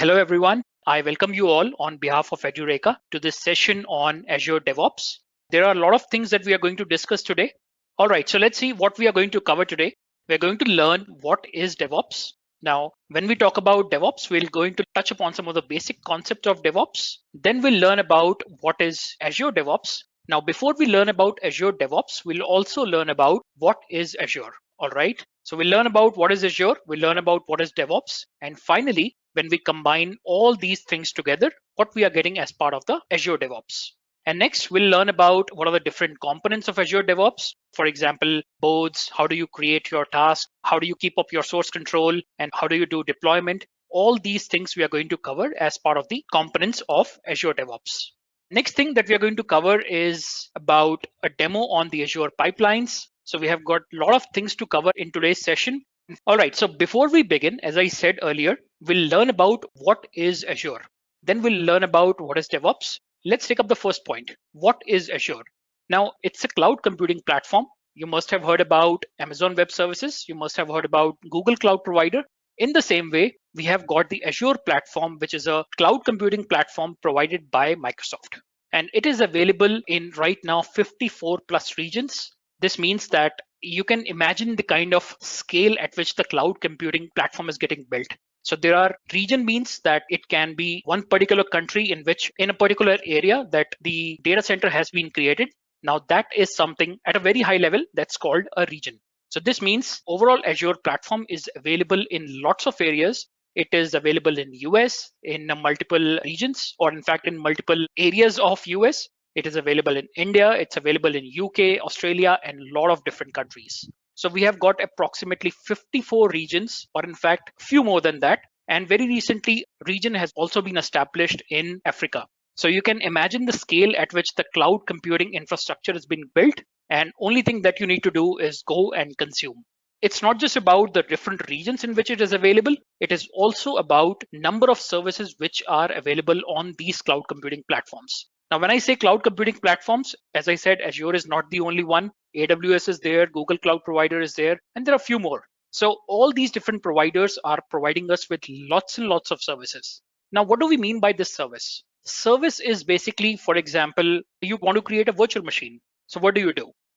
Hello, everyone. I welcome you all on behalf of Edureka to this session on Azure DevOps. There are a lot of things that we are going to discuss today. All right, so let's see what we are going to cover today. We're going to learn what is DevOps. Now, when we talk about DevOps, we're going to touch upon some of the basic concepts of DevOps. Then we'll learn about what is Azure DevOps. Now, before we learn about Azure DevOps, we'll also learn about what is Azure. All right. So we'll learn about what is Azure, we'll learn about what is DevOps, and finally, when we combine all these things together, what we are getting as part of the Azure DevOps. And next, we'll learn about what are the different components of Azure DevOps. For example, boards, how do you create your task? How do you keep up your source control? And how do you do deployment? All these things we are going to cover as part of the components of Azure DevOps. Next thing that we are going to cover is about a demo on the Azure pipelines. So we have got a lot of things to cover in today's session. All right, so before we begin, as I said earlier, we'll learn about what is Azure. Then we'll learn about what is DevOps. Let's take up the first point. What is Azure? Now, it's a cloud computing platform. You must have heard about Amazon Web Services. You must have heard about Google Cloud Provider. In the same way, we have got the Azure platform, which is a cloud computing platform provided by Microsoft. And it is available in right now 54 plus regions. This means that you can imagine the kind of scale at which the cloud computing platform is getting built. So there are region means that it can be one particular country in which in a particular area that the data center has been created. Now that is something at a very high level that's called a region. So this means overall Azure platform is available in lots of areas. It is available in US, in multiple regions, or in fact in multiple areas of US. It is available in India, it's available in UK, Australia, and a lot of different countries. So we have got approximately 54 regions, or in fact, few more than that. And very recently, region has also been established in Africa. So you can imagine the scale at which the cloud computing infrastructure is being built. And only thing that you need to do is go and consume. It's not just about the different regions in which it is available. It is also about number of services which are available on these cloud computing platforms. Now, when I say cloud computing platforms, as I said, Azure is not the only one. AWS is there, Google Cloud Provider is there, and there are a few more. So all these different providers are providing us with lots and lots of services. Now, what do we mean by this service? Service is basically, for example, you want to create a virtual machine. So what do?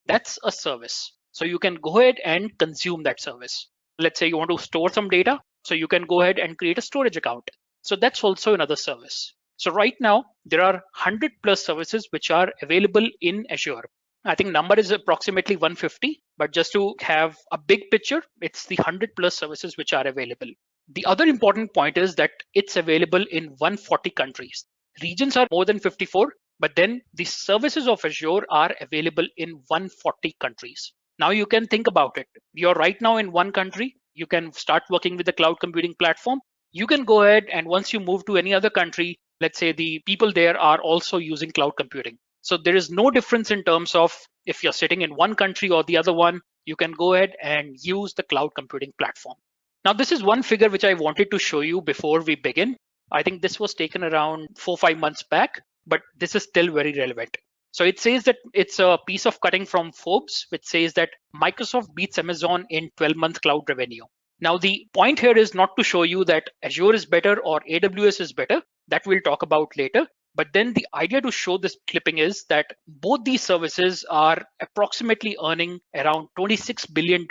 That's a service. So you can go ahead and consume that service. Let's say you want to store some data. So you can go ahead and create a storage account. So that's also another service. So right now, there are 100 plus services which are available in Azure. I think number is approximately 150, but just to have a big picture, it's the 100 plus services which are available. The other important point is that it's available in 140 countries. Regions are more than 54, but then the services of Azure are available in 140 countries. Now you can think about it. You're right now in one country. You can start working with the cloud computing platform. You can go ahead and once you move to any other country, let's say the people there are also using cloud computing. So there is no difference in terms of if you're sitting in one country or the other one, you can go ahead and use the cloud computing platform. Now, this is one figure which I wanted to show you before we begin. I think this was taken around 4-5 months back, but this is still very relevant. So it says that it's a piece of cutting from Forbes, which says that Microsoft beats Amazon in 12-month cloud revenue. Now, the point here is not to show you that Azure is better or AWS is better. That we'll talk about later. But then the idea to show this clipping is that both these services are approximately earning around $26 billion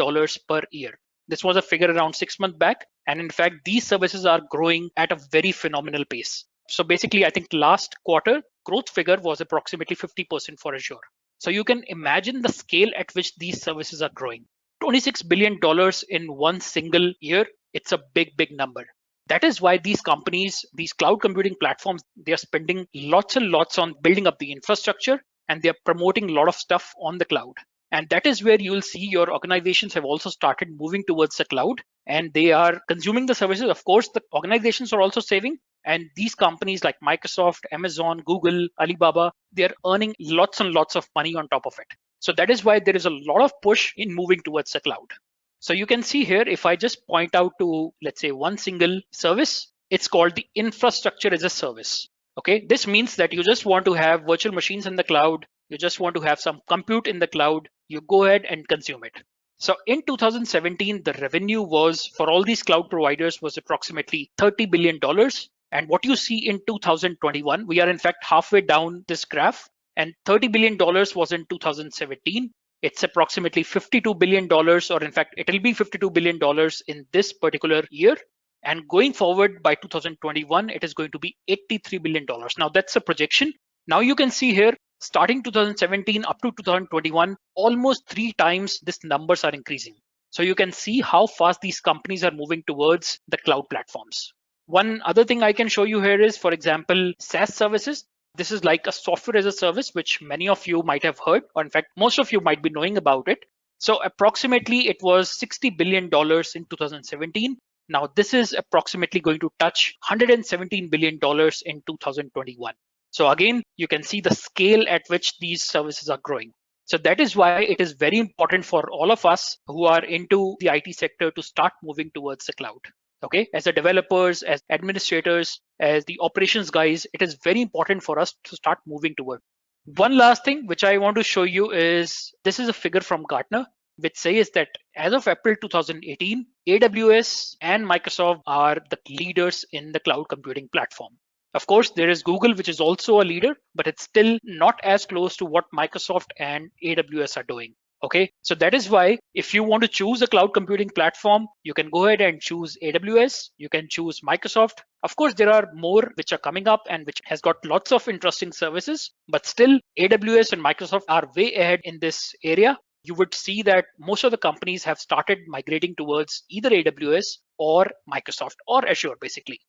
per year. This was a figure around 6 months back. And in fact, these services are growing at a very phenomenal pace. So basically, I think last quarter growth figure was approximately 50% for Azure. So you can imagine the scale at which these services are growing. $26 billion in one single year, it's a big, big number. That is why these companies, these cloud computing platforms, they are spending lots and lots on building up the infrastructure and they're promoting a lot of stuff on the cloud. And that is where you'll see your organizations have also started moving towards the cloud and they are consuming the services. Of course, the organizations are also saving. And these companies like Microsoft, Amazon, Google, Alibaba, they're earning lots and lots of money on top of it. So that is why there is a lot of push in moving towards the cloud. So you can see here, if I just point out to, let's say, one single service, it's called the infrastructure as a service. Okay, this means that you just want to have virtual machines in the cloud. You just want to have some compute in the cloud. You go ahead and consume it. So in 2017, the revenue was for all these cloud providers was approximately $30 billion. And what you see in 2021, we are in fact halfway down this graph, and $30 billion was in 2017. It's approximately $52 billion, or in fact, it'll be $52 billion in this particular year. And going forward by 2021, it is going to be $83 billion. Now that's a projection. Now you can see here, starting 2017 up to 2021, almost 3 times these numbers are increasing. So you can see how fast these companies are moving towards the cloud platforms. One other thing I can show you here is, for example, SaaS services. This is like a software as a service, which many of you might have heard, or in fact, most of you might be knowing about it. So approximately it was $60 billion in 2017. Now this is approximately going to touch $117 billion in 2021. So again, you can see the scale at which these services are growing. So that is why it is very important for all of us who are into the IT sector to start moving towards the cloud. Okay, as the developers, as administrators, as the operations guys, it is very important for us to start moving toward. One last thing which I want to show you is, this is a figure from Gartner, which says that as of April 2018, AWS and Microsoft are the leaders in the cloud computing platform. Of course, there is Google, which is also a leader, but it's still not as close to what Microsoft and AWS are doing. Okay, so that is why if you want to choose a cloud computing platform, you can go ahead and choose AWS, you can choose Microsoft. Of course, there are more which are coming up and which has got lots of interesting services, but still AWS and Microsoft are way ahead in this area. You would see that most of the companies have started migrating towards either AWS or Microsoft or Azure basically.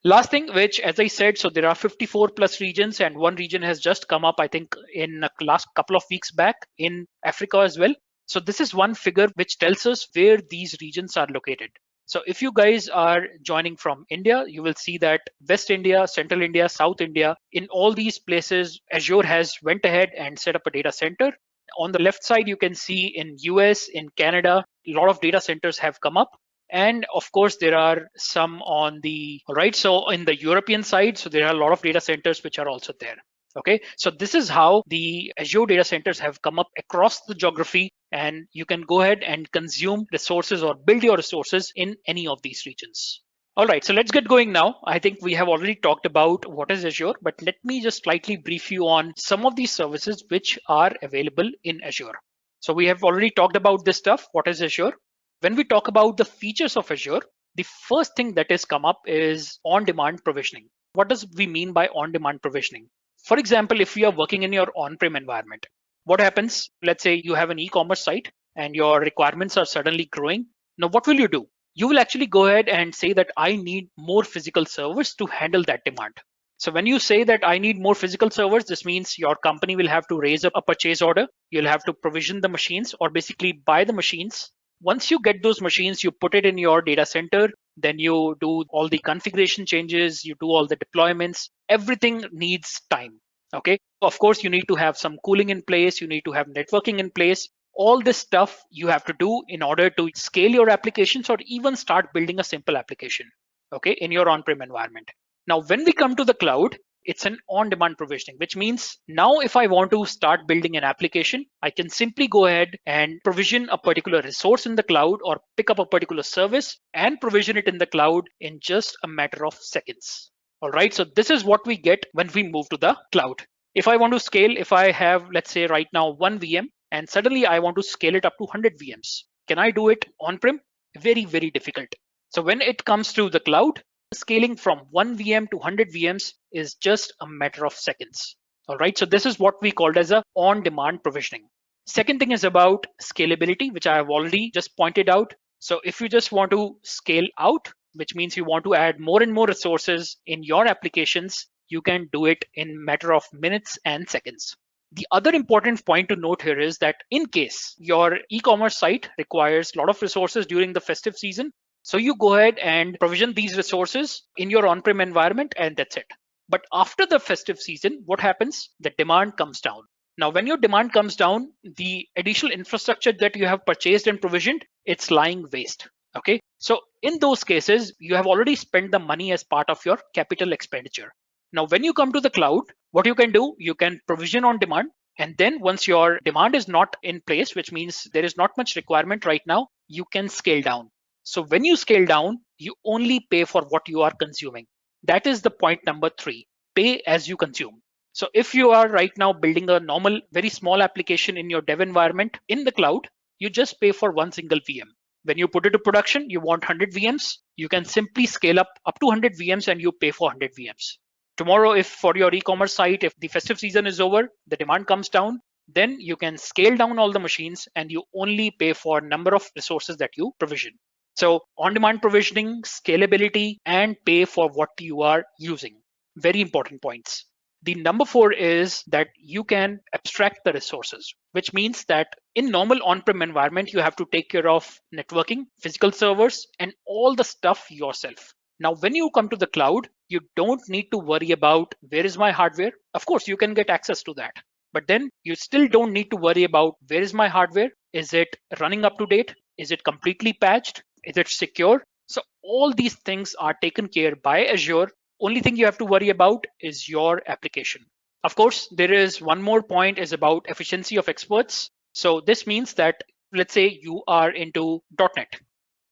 Last thing, which as I said, so there are 54 plus regions, and one region has just come up, I think, in the last couple of weeks back in Africa as well. So this is one figure which tells us where these regions are located. So if you guys are joining from India, you will see that West India, Central India, South India, in all these places, Azure has went ahead and set up a data center. On the left side, you can see in US, in Canada, a lot of data centers have come up. And of course, there are some on the right. So in the European side, so there are a lot of data centers which are also there. Okay, so this is how the Azure data centers have come up across the geography, and you can go ahead and consume resources or build your resources in any of these regions. All right, so let's get going now. I think we have already talked about what is Azure, but let me just slightly brief you on some of these services which are available in Azure. So we have already talked about this stuff. What is Azure? When we talk about the features of Azure, the first thing that has come up is on-demand provisioning. What does we mean by on-demand provisioning? For example, if you are working in your on-prem environment, what happens? Let's say you have an e-commerce site and your requirements are suddenly growing. Now, what will you do? You will actually go ahead and say that I need more physical servers to handle that demand. So when you say that I need more physical servers, this means your company will have to raise up a purchase order. You'll have to provision the machines or basically buy the machines. Once you get those machines, you put it in your data center, then you do all the configuration changes, you do all the deployments, everything needs time. Okay, of course, you need to have some cooling in place, you need to have networking in place. All this stuff you have to do in order to scale your applications or even start building a simple application, okay, in your on-prem environment. Now, when we come to the cloud, it's an on-demand provisioning, which means now if I want to start building an application, I can simply go ahead and provision a particular resource in the cloud or pick up a particular service and provision it in the cloud in just a matter of seconds. All right, so this is what we get when we move to the cloud. If I want to scale, if I have, let's say right now 1 VM and suddenly I want to scale it up to 100 VMs, can I do it on-prem? Very, very difficult. So when it comes to the cloud, scaling from 1 VM to 100 VMs is just a matter of seconds. All right, so this is what we called as a on-demand provisioning. Second thing is about scalability, which I have already just pointed out. So if you just want to scale out, which means you want to add more and more resources in your applications, you can do it in matter of minutes and seconds. The other important point to note here is that in case your e-commerce site requires a lot of resources during the festive season, so you go ahead and provision these resources in your on-prem environment and that's it. But after the festive season, what happens? The demand comes down. Now, when your demand comes down, the additional infrastructure that you have purchased and provisioned, it's lying waste. Okay, so in those cases, you have already spent the money as part of your capital expenditure. Now, when you come to the cloud, what you can do, you can provision on demand. And then once your demand is not in place, which means there is not much requirement right now, you can scale down. So when you scale down, you only pay for what you are consuming. That is the point number 3, pay as you consume. So if you are right now building a normal, very small application in your dev environment in the cloud, you just pay for one single VM. When you put it to production, you want 100 VMs, you can simply scale up to 100 VMs and you pay for 100 VMs. Tomorrow, if for your e-commerce site, if the festive season is over, the demand comes down, then you can scale down all the machines and you only pay for number of resources that you provision. So on-demand provisioning, scalability, and pay for what you are using. Very important points. The number 4 is that you can abstract the resources, which means that in normal on-prem environment, you have to take care of networking, physical servers, and all the stuff yourself. Now, when you come to the cloud, you don't need to worry about where is my hardware. Of course, you can get access to that. But then you still don't need to worry about where is my hardware? Is it running up to date? Is it completely patched? Is it secure? So all these things are taken care by Azure. Only thing you have to worry about is your application. Of course, there is one more point is about efficiency of experts. So this means that let's say you are into .NET,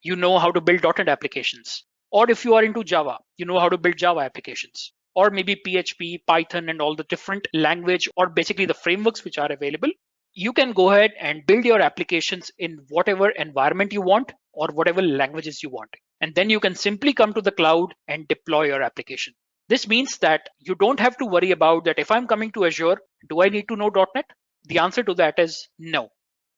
you know how to build .NET applications. Or if you are into Java, you know how to build Java applications. Or maybe PHP, Python, and all the different language or basically the frameworks which are available. You can go ahead and build your applications in whatever environment you want or whatever languages you want. And then you can simply come to the cloud and deploy your application. This means that you don't have to worry about that if I'm coming to Azure, do I need to know .NET? The answer to that is no.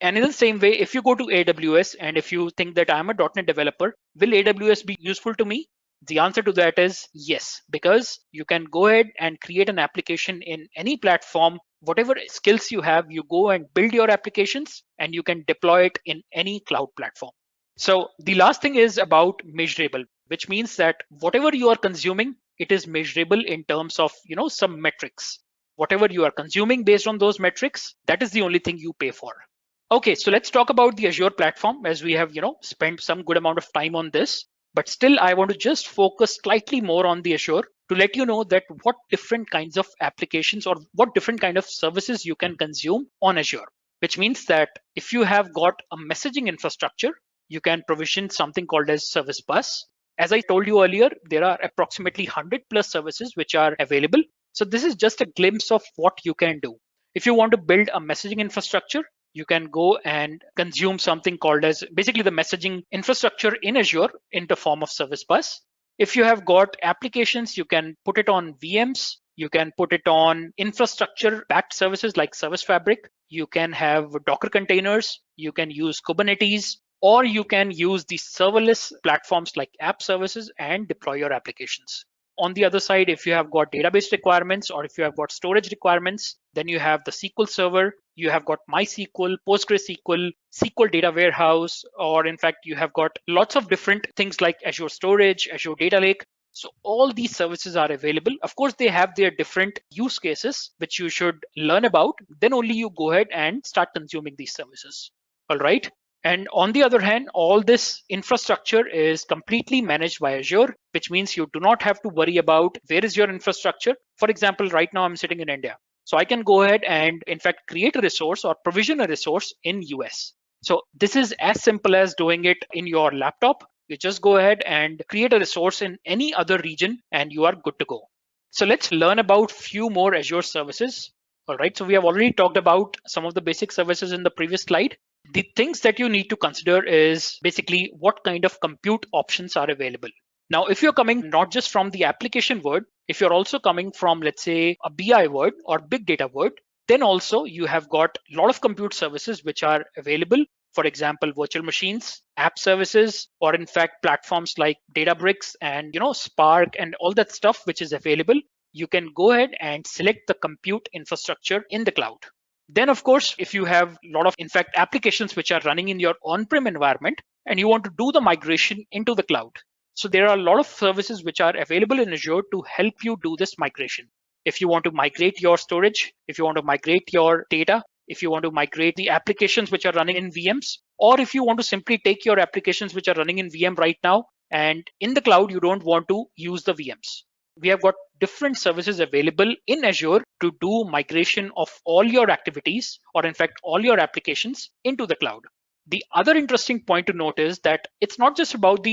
And in the same way, if you go to AWS and if you think that I'm a .NET developer, will AWS be useful to me? The answer to that is yes, because you can go ahead and create an application in any platform. Whatever skills you have, you go and build your applications and you can deploy it in any cloud platform. So the last thing is about measurable, which means that whatever you are consuming, it is measurable in terms of some metrics. Whatever you are consuming based on those metrics, that is the only thing you pay for. Okay, so let's talk about the Azure platform as we have spent some good amount of time on this. But still, I want to just focus slightly more on the Azure to let you know that what different kinds of applications or what different kind of services you can consume on Azure. Which means that if you have got a messaging infrastructure, you can provision something called as Service Bus. As I told you earlier, there are approximately 100 plus services which are available. So this is just a glimpse of what you can do. If you want to build a messaging infrastructure, you can go and consume something called as basically the messaging infrastructure in Azure in the form of Service Bus. If you have got applications, you can put it on VMs. You can put it on infrastructure backed services like Service Fabric. You can have Docker containers. You can use Kubernetes, or you can use the serverless platforms like app services and deploy your applications. On the other side, if you have got database requirements or if you have got storage requirements, then you have the SQL Server, you have got MySQL, PostgreSQL, SQL Data Warehouse, or in fact, you have got lots of different things like Azure Storage, Azure Data Lake. So all these services are available. Of course, they have their different use cases, which you should learn about. Then only you go ahead and start consuming these services. All right. And on the other hand, all this infrastructure is completely managed by Azure, which means you do not have to worry about where is your infrastructure. For example, right now I'm sitting in India. So I can go ahead and in fact create a resource or provision a resource in US. So this is as simple as doing it in your laptop. You just go ahead and create a resource in any other region and you are good to go. So let's learn about few more Azure services. All right, so we have already talked about some of the basic services in the previous slide. The things that you need to consider is basically what kind of compute options are available. Now, if you're coming not just from the application world, if you're also coming from, let's say, a BI world or big data world, then also you have got a lot of compute services which are available. For example, virtual machines, app services, or in fact, platforms like Databricks and Spark and all that stuff which is available. You can go ahead and select the compute infrastructure in the cloud. Then, of course, if you have a lot of, in fact, applications which are running in your on-prem environment and you want to do the migration into the cloud. So there are a lot of services which are available in Azure to help you do this migration. If you want to migrate your storage, if you want to migrate your data, if you want to migrate the applications which are running in VMs, or if you want to simply take your applications which are running in VM right now and in the cloud, you don't want to use the VMs. We have got different services available in Azure to do migration of all your activities, or in fact, all your applications into the cloud. The other interesting point to note is that it's not just about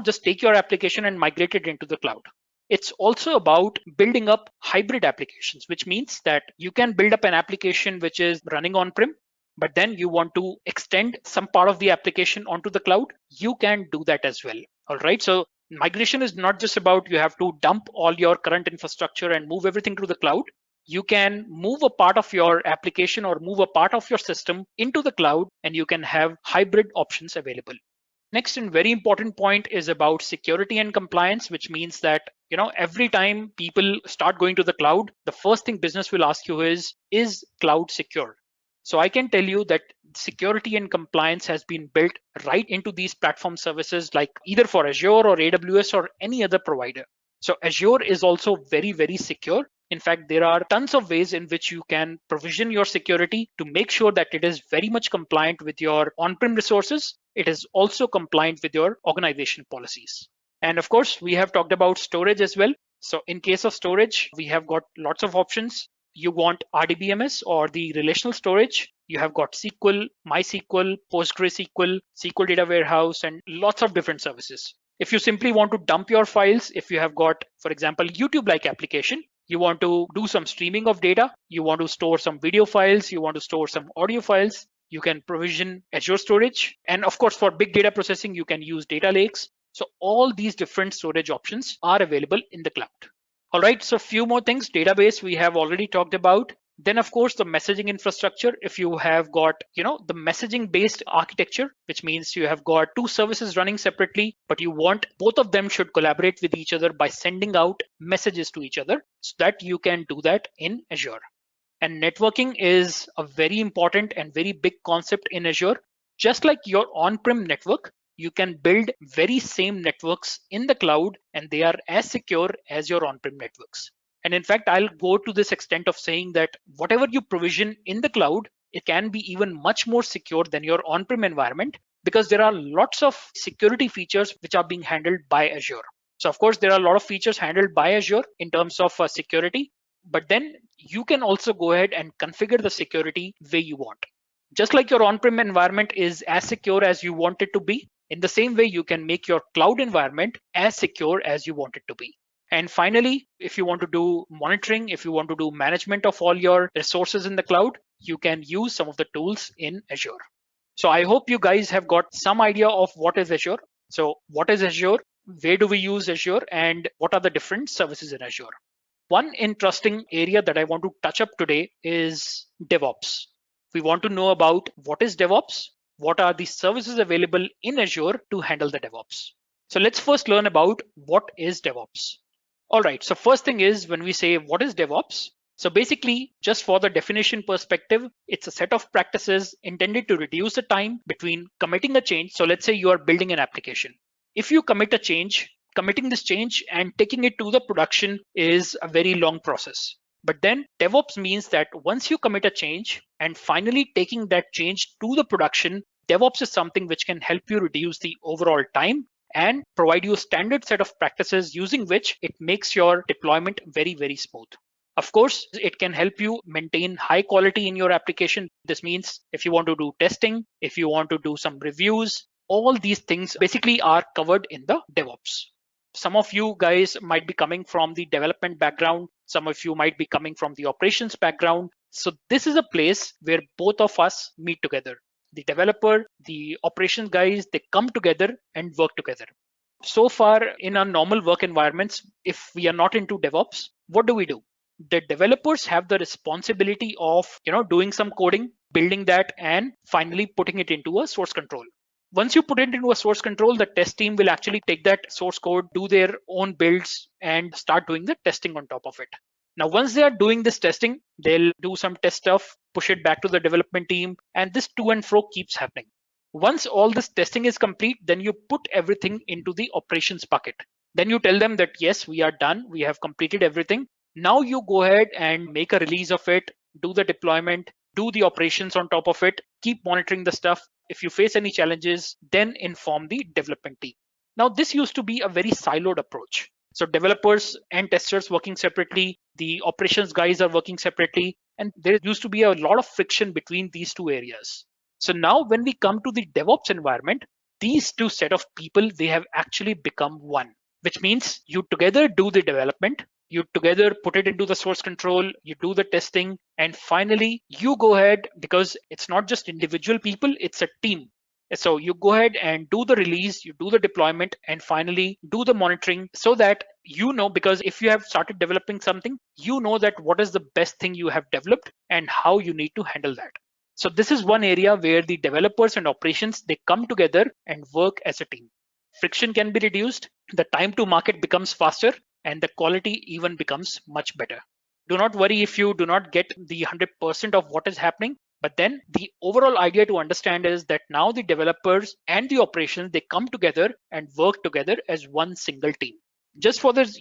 just take your application and migrate it into the cloud. It's also about building up hybrid applications, which means that you can build up an application which is running on-prem, but then you want to extend some part of the application onto the cloud. You can do that as well. All right. So migration is not just about you have to dump all your current infrastructure and move everything to the cloud. You can move a part of your application or move a part of your system into the cloud, and you can have hybrid options available. Next and very important point is about security and compliance, which means that every time people start going to the cloud, the first thing business will ask you is cloud secure? So I can tell you that security and compliance has been built right into these platform services, like either for Azure or AWS or any other provider. So Azure is also very, very secure. In fact, there are tons of ways in which you can provision your security to make sure that it is very much compliant with your on-prem resources. It is also compliant with your organization policies. And of course, we have talked about storage as well. So in case of storage, we have got lots of options. You want RDBMS or the relational storage. You have got SQL, MySQL, PostgreSQL, SQL Data Warehouse, and lots of different services. If you simply want to dump your files, if you have got, for example, YouTube-like application, you want to do some streaming of data, you want to store some video files, you want to store some audio files, you can provision Azure storage. And of course, for big data processing, you can use data lakes. So all these different storage options are available in the cloud. All right, so a few more things. Database we have already talked about. Then of course the messaging infrastructure. If you have got the messaging based architecture, which means you have got two services running separately, but you want both of them should collaborate with each other by sending out messages to each other, so that you can do that in Azure. And networking is a very important and very big concept in Azure. Just like your on-prem network, you can build very same networks in the cloud, and they are as secure as your on-prem networks. And in fact, I'll go to this extent of saying that whatever you provision in the cloud, it can be even much more secure than your on-prem environment, because there are lots of security features which are being handled by Azure. So of course, there are a lot of features handled by Azure in terms of security, but then you can also go ahead and configure the security way you want. Just like your on-prem environment is as secure as you want it to be, in the same way, you can make your cloud environment as secure as you want it to be. And finally, if you want to do monitoring, if you want to do management of all your resources in the cloud, you can use some of the tools in Azure. So I hope you guys have got some idea of what is Azure. So what is Azure? Where do we use Azure? And what are the different services in Azure? One interesting area that I want to touch up today is DevOps. We want to know about what is DevOps, what are the services available in Azure to handle the DevOps. So let's first learn about what is DevOps. All right, so first thing is when we say what is DevOps, so basically just for the definition perspective, it's a set of practices intended to reduce the time between committing a change. So let's say you are building an application. If you commit a change, committing this change and taking it to the production is a very long process. But then DevOps means that once you commit a change and finally taking that change to the production, DevOps is something which can help you reduce the overall time and provide you a standard set of practices using which it makes your deployment very, very smooth. Of course, it can help you maintain high quality in your application. This means if you want to do testing, if you want to do some reviews, all these things basically are covered in the DevOps. Some of you guys might be coming from the development background. Some of you might be coming from the operations background. So this is a place where both of us meet together. The developer, the operations guys, they come together and work together. So far in our normal work environments, if we are not into DevOps, what do? The developers have the responsibility of doing some coding, building that, and finally putting it into a source control. Once you put it into a source control, the test team will actually take that source code, do their own builds, and start doing the testing on top of it. Now, once they are doing this testing, they'll do some test stuff, push it back to the development team, and this to and fro keeps happening. Once all this testing is complete, then you put everything into the operations bucket. Then you tell them that, yes, we are done. We have completed everything. Now you go ahead and make a release of it, do the deployment, do the operations on top of it, keep monitoring the stuff. If you face any challenges, then inform the development team. Now, this used to be a very siloed approach. So developers and testers working separately, the operations guys are working separately, and there used to be a lot of friction between these two areas. So now when we come to the DevOps environment, these two set of people, they have actually become one. which means you together do the development, you together put it into the source control, you do the testing, and finally you go ahead, because it's not just individual people, it's a team. So you go ahead and do the release, you do the deployment, and finally do the monitoring, so that you know, because if you have started developing something, you know that what is the best thing you have developed and how you need to handle that. So this is one area where the developers and operations, they come together and work as a team. Friction can be reduced, the time to market becomes faster, and the quality even becomes much better. Do not worry if you do not get the 100% of what is happening, but then the overall idea to understand is that now the developers and the operations, they come together and work together as one single team. Just for this,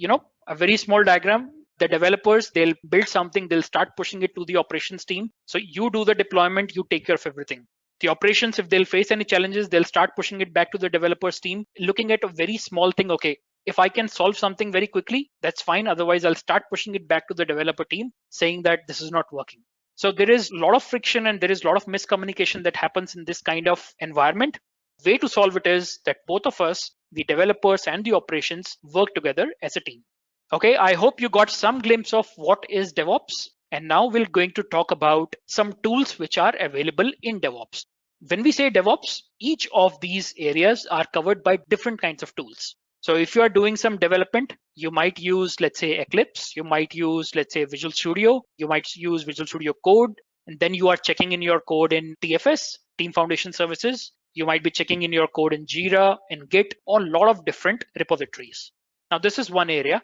a very small diagram, the developers, they'll build something, they'll start pushing it to the operations team. So you do the deployment, you take care of everything. The operations, if they'll face any challenges, they'll start pushing it back to the developers team, looking at a very small thing. Okay, if I can solve something very quickly, that's fine. Otherwise, I'll start pushing it back to the developer team, saying that this is not working. So there is a lot of friction and there is a lot of miscommunication that happens in this kind of environment. Way to solve it is that both of us, the developers and the operations, work together as a team. Okay, I hope you got some glimpse of what is DevOps. And now we're going to talk about some tools which are available in DevOps. When we say DevOps, each of these areas are covered by different kinds of tools. So if you are doing some development, you might use, let's say, Eclipse, you might use, let's say, Visual Studio, you might use Visual Studio Code, and then you are checking in your code in TFS, Team Foundation Services. You might be checking in your code in Jira and Git, or a lot of different repositories. Now, this is one area.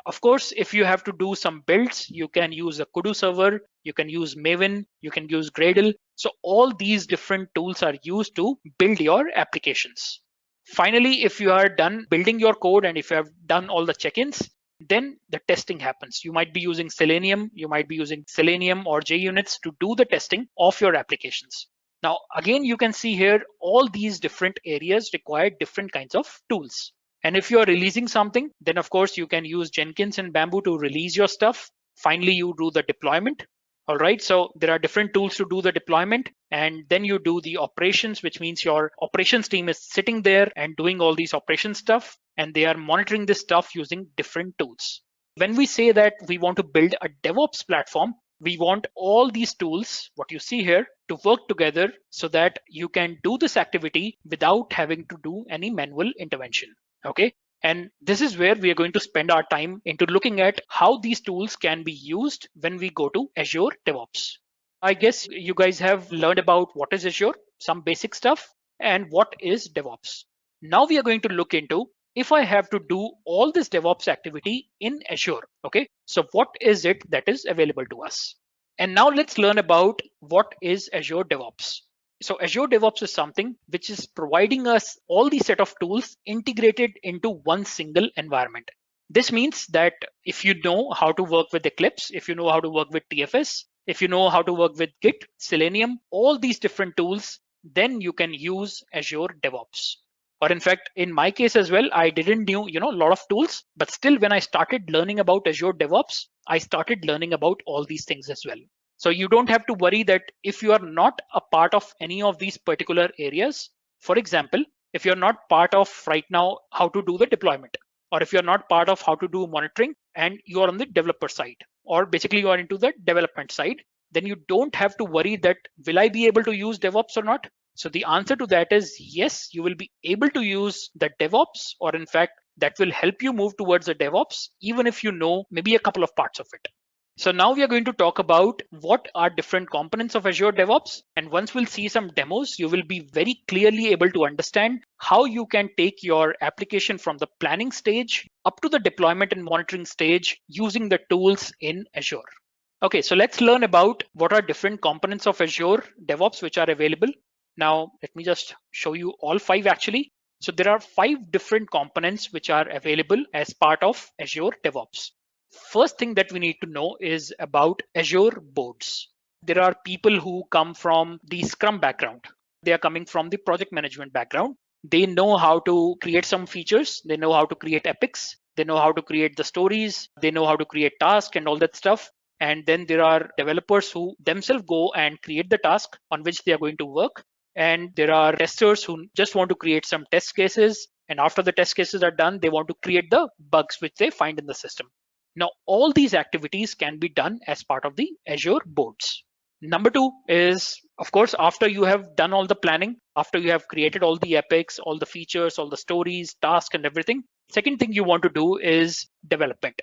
Of course, if you have to do some builds, you can use a Kudu server, you can use Maven, you can use Gradle. So all these different tools are used to build your applications. Finally, if you are done building your code and if you have done all the check-ins, then the testing happens. You might be using Selenium, or JUnits to do the testing of your applications. Now, again, you can see here, all these different areas require different kinds of tools. And if you are releasing something, then of course you can use Jenkins and Bamboo to release your stuff. Finally, you do the deployment. All right, so there are different tools to do the deployment, and then you do the operations, which means your operations team is sitting there and doing all these operation stuff, and they are monitoring this stuff using different tools. When we say that we want to build a DevOps platform, we want all these tools, what you see here, to work together so that you can do this activity without having to do any manual intervention. Okay, and this is where we are going to spend our time into looking at how these tools can be used when we go to Azure DevOps. I guess you guys have learned about what is Azure, some basic stuff, and what is DevOps. Now we are going to look into, if I have to do all this DevOps activity in Azure, okay, so what is it that is available to us? And now let's learn about what is Azure DevOps. So Azure DevOps is something which is providing us all the set of tools integrated into one single environment. This means that if you know how to work with Eclipse, if you know how to work with TFS, if you know how to work with Git, Selenium, all these different tools, then you can use Azure DevOps. Or in fact, in my case as well, I didn't know a lot of tools, but still when I started learning about Azure DevOps, I started learning about all these things as well. So you don't have to worry that if you are not a part of any of these particular areas, for example, if you're not part of right now how to do the deployment, or if you're not part of how to do monitoring and you are on the developer side, or basically you are into the development side, then you don't have to worry that will I be able to use DevOps or not? So the answer to that is yes, you will be able to use the DevOps, or in fact, that will help you move towards the DevOps, even if you know maybe a couple of parts of it. So now we are going to talk about what are different components of Azure DevOps. And once we'll see some demos, you will be very clearly able to understand how you can take your application from the planning stage up to the deployment and monitoring stage using the tools in Azure. Okay, so let's learn about what are different components of Azure DevOps which are available. Now, let me just show you all 5 actually. So there are 5 different components which are available as part of Azure DevOps. First thing that we need to know is about Azure boards. There are people who come from the Scrum background. They are coming from the project management background. They know how to create some features. They know how to create epics. They know how to create the stories. They know how to create tasks and all that stuff. And then there are developers who themselves go and create the task on which they are going to work. And there are testers who just want to create some test cases. And after the test cases are done, they want to create the bugs which they find in the system. Now, all these activities can be done as part of the Azure boards. Number two is, of course, after you have done all the planning, after you have created all the epics, all the features, all the stories, tasks, and everything, second thing you want to do is development.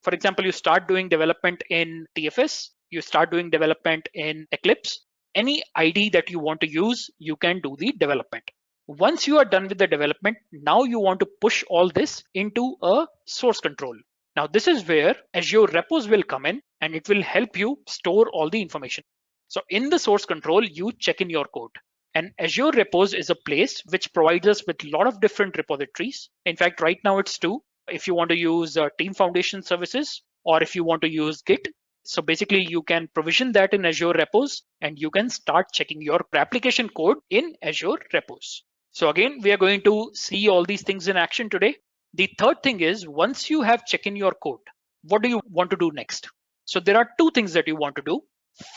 For example, you start doing development in TFS, you start doing development in Eclipse. Any ID that you want to use, you can do the development. Once you are done with the development, now you want to push all this into a source control. Now, this is where Azure repos will come in and it will help you store all the information. So in the source control, you check in your code. And Azure repos is a place which provides us with a lot of different repositories. In fact, right now it's two. If you want to use Team Foundation services or if you want to use Git. So basically you can provision that in Azure repos and you can start checking your application code in Azure repos. So again, we are going to see all these things in action today. The third thing is, once you have checked in your code, what do you want to do next? So there are two things that you want to do.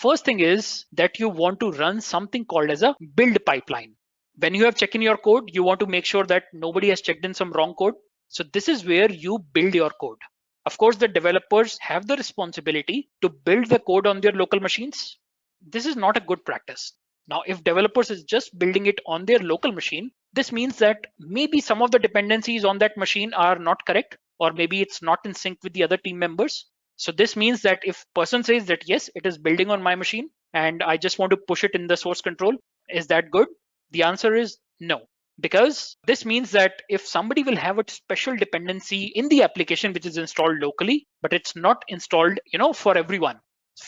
First thing is that you want to run something called as a build pipeline. When you have checked in your code, you want to make sure that nobody has checked in some wrong code. So this is where you build your code. Of course, the developers have the responsibility to build the code on their local machines. This is not a good practice. Now, if developers is just building it on their local machine, this means that maybe some of the dependencies on that machine are not correct, or maybe it's not in sync with the other team members. So this means that if person says that, yes, it is building on my machine and I just want to push it in the source control, is that good? The answer is no. Because this means that if somebody will have a special dependency in the application which is installed locally, but it's not installed, for everyone.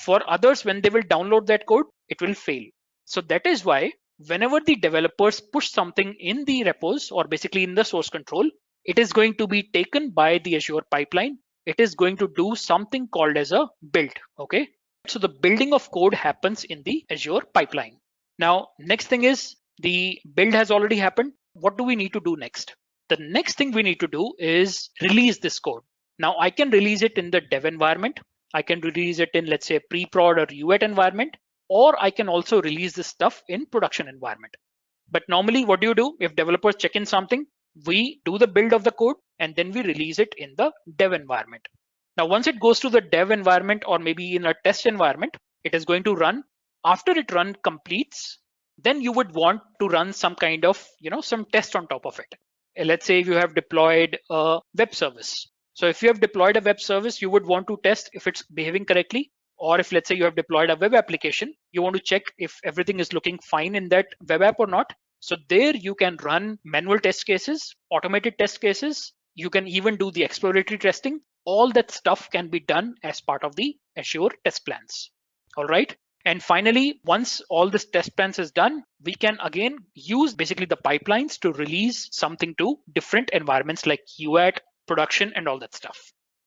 For others, when they will download that code, it will fail. So that is why whenever the developers push something in the repos or basically in the source control, it is going to be taken by the Azure pipeline. It is going to do something called as a build. Okay. So the building of code happens in the Azure pipeline. Now, next thing is the build has already happened. What do we need to do next? The next thing we need to do is release this code. Now I can release it in the dev environment. I can release it in, let's say, pre-prod or UAT environment, or I can also release this stuff in production environment. But normally what do? If developers check in something, we do the build of the code and then we release it in the dev environment. Now, once it goes to the dev environment or maybe in a test environment, it is going to run. After it run completes, then you would want to run some kind of, some test on top of it. Let's say you have deployed a web service. So if you have deployed a web service, you would want to test if it's behaving correctly. Or if, let's say, you have deployed a web application, you want to check if everything is looking fine in that web app or not. So there you can run manual test cases, automated test cases. You can even do the exploratory testing. All that stuff can be done as part of the Azure test plans. All right. And finally, once all this test plans is done, we can again use basically the pipelines to release something to different environments like UAT, production, and all that stuff.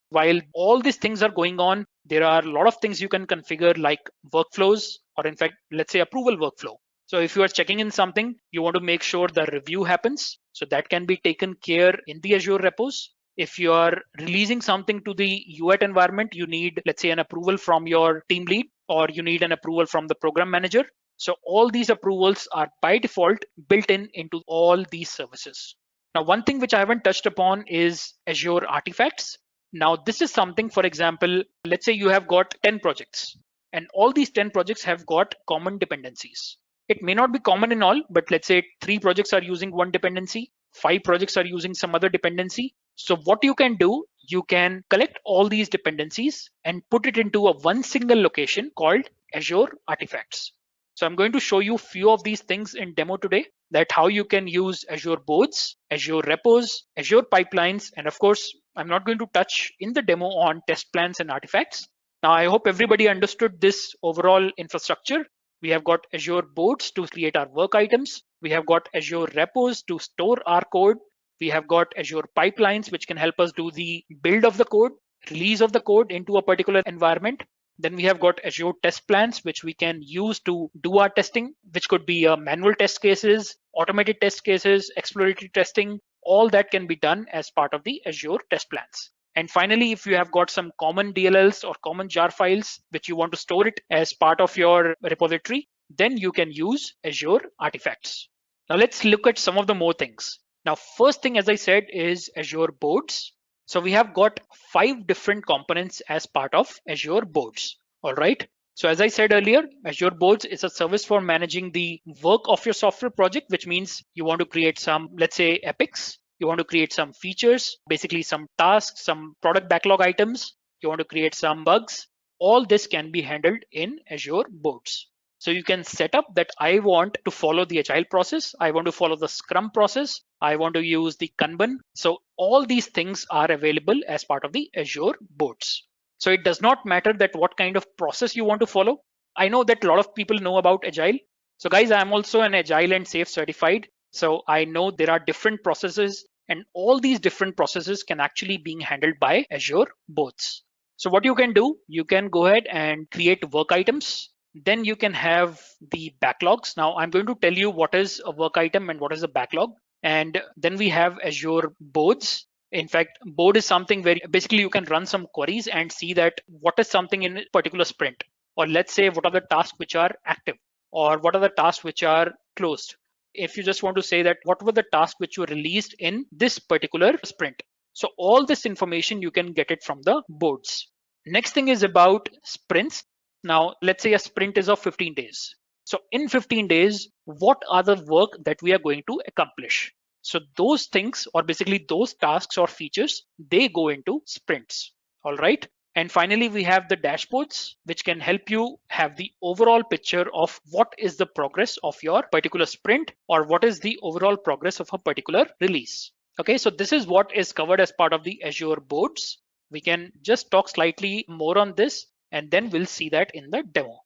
While all these things are going on, there are a lot of things you can configure like workflows, or in fact, let's say approval workflow. So if you are checking in something, you want to make sure the review happens. So that can be taken care in the Azure repos. If you are releasing something to the UAT environment, you need, let's say, an approval from your team lead, or you need an approval from the program manager. So all these approvals are by default built into all these services. Now, one thing which I haven't touched upon is Azure artifacts. Now, this is something, for example, let's say you have got 10 projects and all these 10 projects have got common dependencies. It may not be common in all, but let's say 3 projects are using one dependency, 5 projects are using some other dependency. So what you can do, you can collect all these dependencies and put it into a one single location called Azure artifacts. So I'm going to show you a few of these things in demo today, that how you can use Azure boards, Azure repos, Azure pipelines, and of course, I'm not going to touch in the demo on test plans and artifacts. Now, I hope everybody understood this overall infrastructure. We have got Azure boards to create our work items. We have got Azure repos to store our code. We have got Azure pipelines, which can help us do the build of the code, release of the code into a particular environment. Then we have got Azure test plans, which we can use to do our testing, which could be manual test cases, automated test cases, exploratory testing. All that can be done as part of the Azure test plans. And finally, if you have got some common DLLs or common jar files, which you want to store it as part of your repository, then you can use Azure artifacts. Now let's look at some of the more things. Now, first thing, as I said, is Azure boards. So we have got 5 different components as part of Azure boards. All right. So as I said earlier, Azure boards is a service for managing the work of your software project, which means you want to create some, let's say, epics. You want to create some features, basically some tasks, some product backlog items. You want to create some bugs. All this can be handled in Azure boards. So you can set up that I want to follow the agile process. I want to follow the Scrum process. I want to use the Kanban. So all these things are available as part of the Azure boards. So it does not matter that what kind of process you want to follow. I know that a lot of people know about agile. So guys, I'm also an agile and safe certified. So I know there are different processes, and all these different processes can actually be handled by Azure boards. So what you can do, you can go ahead and create work items. Then you can have the backlogs. Now I'm going to tell you what is a work item and what is a backlog. And then we have Azure boards. In fact, board is something where basically you can run some queries and see that what is something in a particular sprint. Or let's say what are the tasks which are active, or what are the tasks which are closed. If you just want to say that what were the tasks which were released in this particular sprint. So all this information you can get it from the boards. Next thing is about sprints. Now, let's say a sprint is of 15 days. So in 15 days, what are the work that we are going to accomplish? So those things, or basically those tasks or features, they go into sprints. All right. And finally, we have the dashboards, which can help you have the overall picture of what is the progress of your particular sprint, or what is the overall progress of a particular release. Okay, so this is what is covered as part of the Azure boards. We can just talk slightly more on this, and then we'll see that in the demo.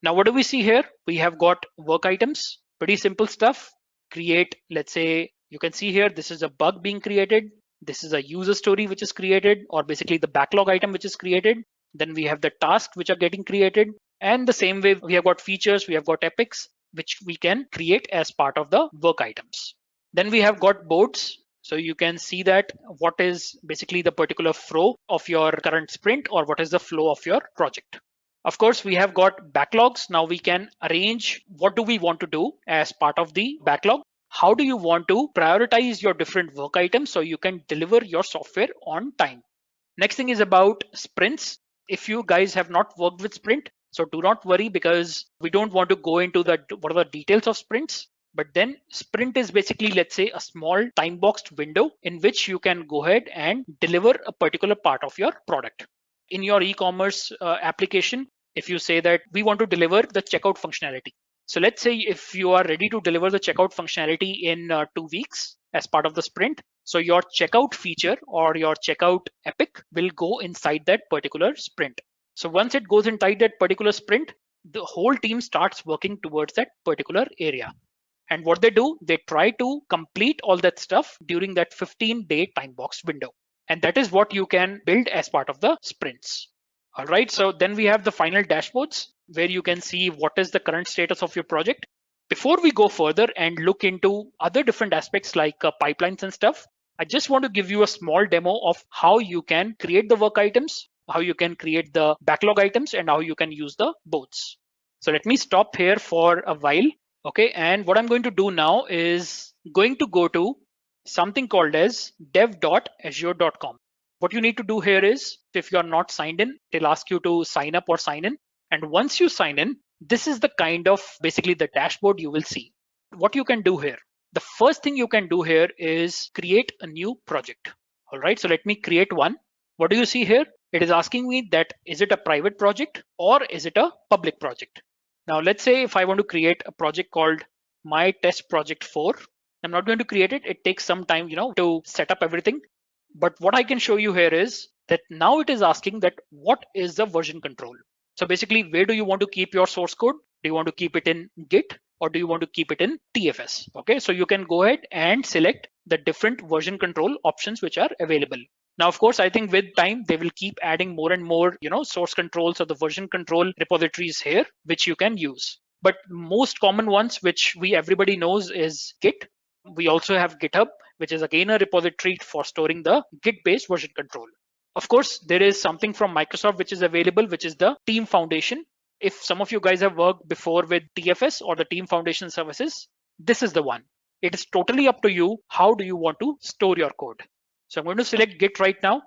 Now, what do we see here? We have got work items, pretty simple stuff. Create, let's say, you can see here, this is a bug being created. This is a user story which is created, or basically the backlog item which is created. Then we have the tasks which are getting created. And the same way, we have got features, we have got epics, which we can create as part of the work items. Then we have got boards. So you can see that what is basically the particular flow of your current sprint, or what is the flow of your project. Of course, we have got backlogs. Now we can arrange what do we want to do as part of the backlog. How do you want to prioritize your different work items so you can deliver your software on time? Next thing is about sprints. If you guys have not worked with sprint, so do not worry, because we don't want to go into the what are the details of sprints. But then sprint is basically, let's say, a small time boxed window in which you can go ahead and deliver a particular part of your product. In your e-commerce application, if you say that we want to deliver the checkout functionality. So let's say if you are ready to deliver the checkout functionality in 2 weeks as part of the sprint, so your checkout feature or your checkout epic will go inside that particular sprint. So once it goes inside that particular sprint, the whole team starts working towards that particular area. And what they do, they try to complete all that stuff during that 15-day time box window. And that is what you can build as part of the sprints. All right, so then we have the final dashboards where you can see what is the current status of your project. Before we go further and look into other different aspects like pipelines and stuff, I just want to give you a small demo of how you can create the work items, how you can create the backlog items, and how you can use the boards. So let me stop here for a while. Okay, and what I'm going to do now is going to go to something called as dev.azure.com. What you need to do here is, if you are not signed in, it'll ask you to sign up or sign in. And once you sign in, this is the kind of basically the dashboard you will see. What you can do here, the first thing you can do here is create a new project. All right, so let me create one. What do you see here? It is asking me that is it a private project or is it a public project? Now, let's say if I want to create a project called My Test Project 4, I'm not going to create it. It takes some time, to set up everything. But what I can show you here is that now it is asking that what is the version control? So basically, where do you want to keep your source code? Do you want to keep it in Git or do you want to keep it in TFS? Okay, so you can go ahead and select the different version control options which are available. Now, of course, I think with time, they will keep adding more and more, source controls or the version control repositories here, which you can use. But most common ones, which everybody knows, is Git. We also have GitHub, which is again a repository for storing the Git-based version control. Of course, there is something from Microsoft which is available, which is the Team Foundation. If some of you guys have worked before with TFS or the Team Foundation services, this is the one. It is totally up to you. How do you want to store your code? So I'm going to select Git right now.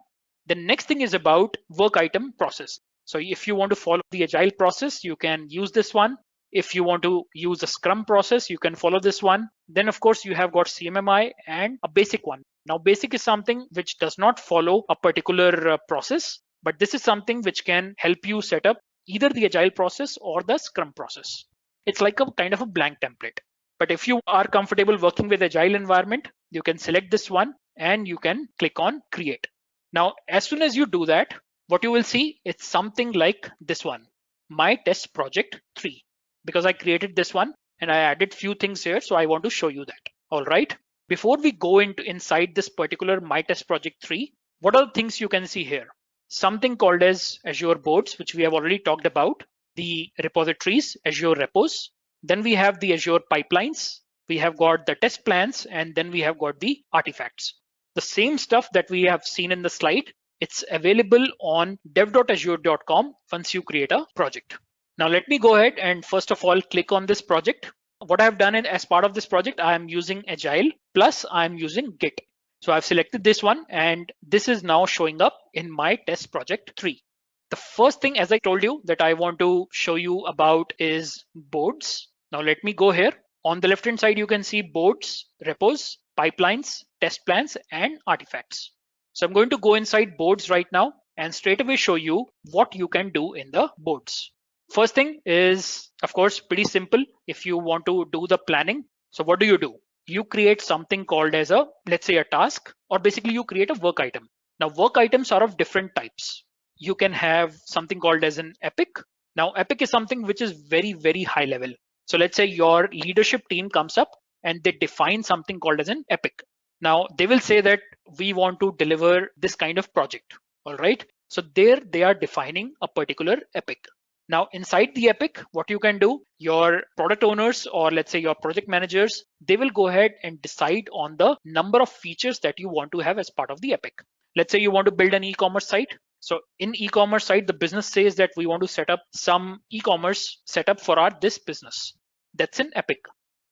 The next thing is about work item process. So if you want to follow the agile process, you can use this one. If you want to use a Scrum process, you can follow this one. Then of course you have got CMMI and a basic one. Now basic is something which does not follow a particular process, but this is something which can help you set up either the agile process or the Scrum process. It's like a kind of a blank template. But if you are comfortable working with agile environment, you can select this one and you can click on create. Now, as soon as you do that, what you will see, it's something like this one, my test project 3, because I created this one and I added few things here. So I want to show you that. All right. Before we go into inside this particular my test project 3, what are the things you can see here? Something called as Azure boards, which we have already talked about, the repositories, Azure repos. Then we have the Azure pipelines. We have got the test plans, and then we have got the artifacts. The same stuff that we have seen in the slide, it's available on dev.azure.com once you create a project. Now let me go ahead and first of all click on this project. What I've done as part of this project, I am using Agile plus I'm using Git. So I've selected this one and this is now showing up in my test project 3. The first thing, as I told you, that I want to show you about is boards. Now let me go here. On the left hand side, you can see boards, repos, pipelines, test plans, and artifacts. So I'm going to go inside boards right now and straight away show you what you can do in the boards. First thing is, of course, pretty simple. If you want to do the planning, so what do? You create something called as a, let's say a task, or basically you create a work item. Now work items are of different types. You can have something called as an epic. Now epic is something which is very, very high level. So let's say your leadership team comes up and they define something called as an epic. Now they will say that we want to deliver this kind of project. All right. So there they are defining a particular epic. Now inside the epic, what you can do, your product owners or let's say your project managers, they will go ahead and decide on the number of features that you want to have as part of the epic. Let's say you want to build an e-commerce site. So in e-commerce site, the business says that we want to set up some e-commerce setup for this business. That's an epic.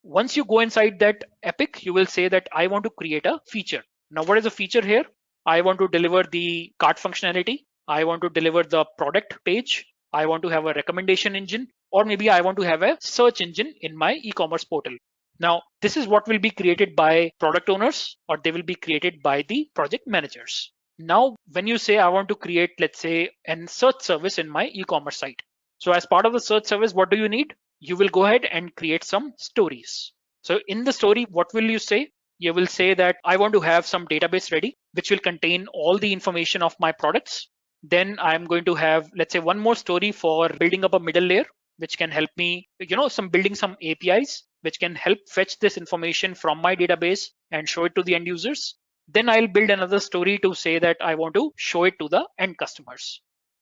Once you go inside that epic, you will say that I want to create a feature. Now, what is a feature here? I want to deliver the cart functionality. I want to deliver the product page. I want to have a recommendation engine, or maybe I want to have a search engine in my e-commerce portal. Now, this is what will be created by product owners, or they will be created by the project managers. Now, when you say I want to create, let's say, a search service in my e-commerce site. So as part of the search service, what do you need? You will go ahead and create some stories. So in the story, what will you say? You will say that I want to have some database ready, which will contain all the information of my products. Then I'm going to have, let's say, one more story for building up a middle layer, which can help me, building some APIs, which can help fetch this information from my database and show it to the end users. Then I'll build another story to say that I want to show it to the end customers.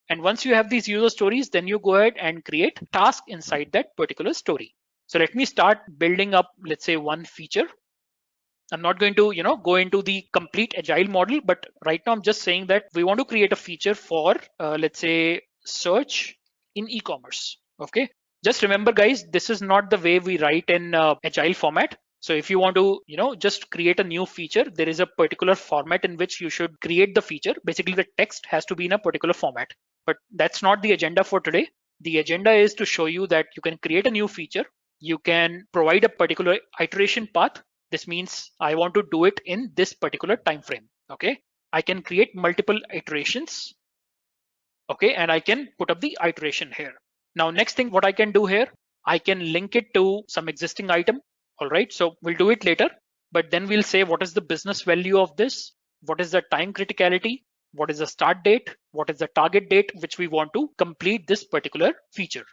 And once you have these user stories, then you go ahead and create task inside that particular story. So let me start building up, let's say, one feature. I'm not going to, go into the complete agile model, but right now I'm just saying that we want to create a feature for, let's say, search in e-commerce. Okay. Just remember, guys, this is not the way we write in agile format. So if you want to, just create a new feature, there is a particular format in which you should create the feature. Basically, the text has to be in a particular format. But that's not the agenda for today. The agenda is to show you that you can create a new feature. You can provide a particular iteration path. This means I want to do it in this particular time frame. Okay. I can create multiple iterations. Okay. And I can put up the iteration here. Now, next thing, what I can do here, I can link it to some existing item. All right. So we'll do it later, but then we'll say what is the business value of this? What is the time criticality? What is the start date? What is the target date which we want to complete this particular feature?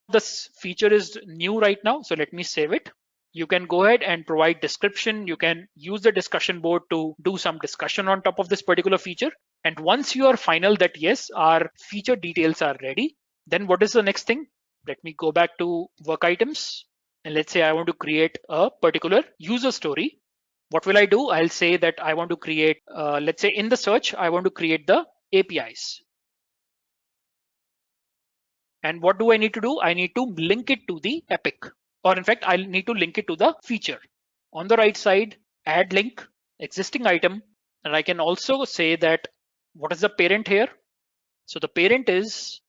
This feature is new right now. So let me save it. You can go ahead and provide description. You can use the discussion board to do some discussion on top of this particular feature. And once you are final that yes, our feature details are ready, then what is the next thing? Let me go back to work items. And let's say I want to create a particular user story. What will I do? I'll say that I want to create, let's say in the search, I want to create the APIs. And what do I need to do? I need to link it to the epic, or in fact, I'll need to link it to the feature. On the right side, add link, existing item, and I can also say that what is the parent here? So the parent is,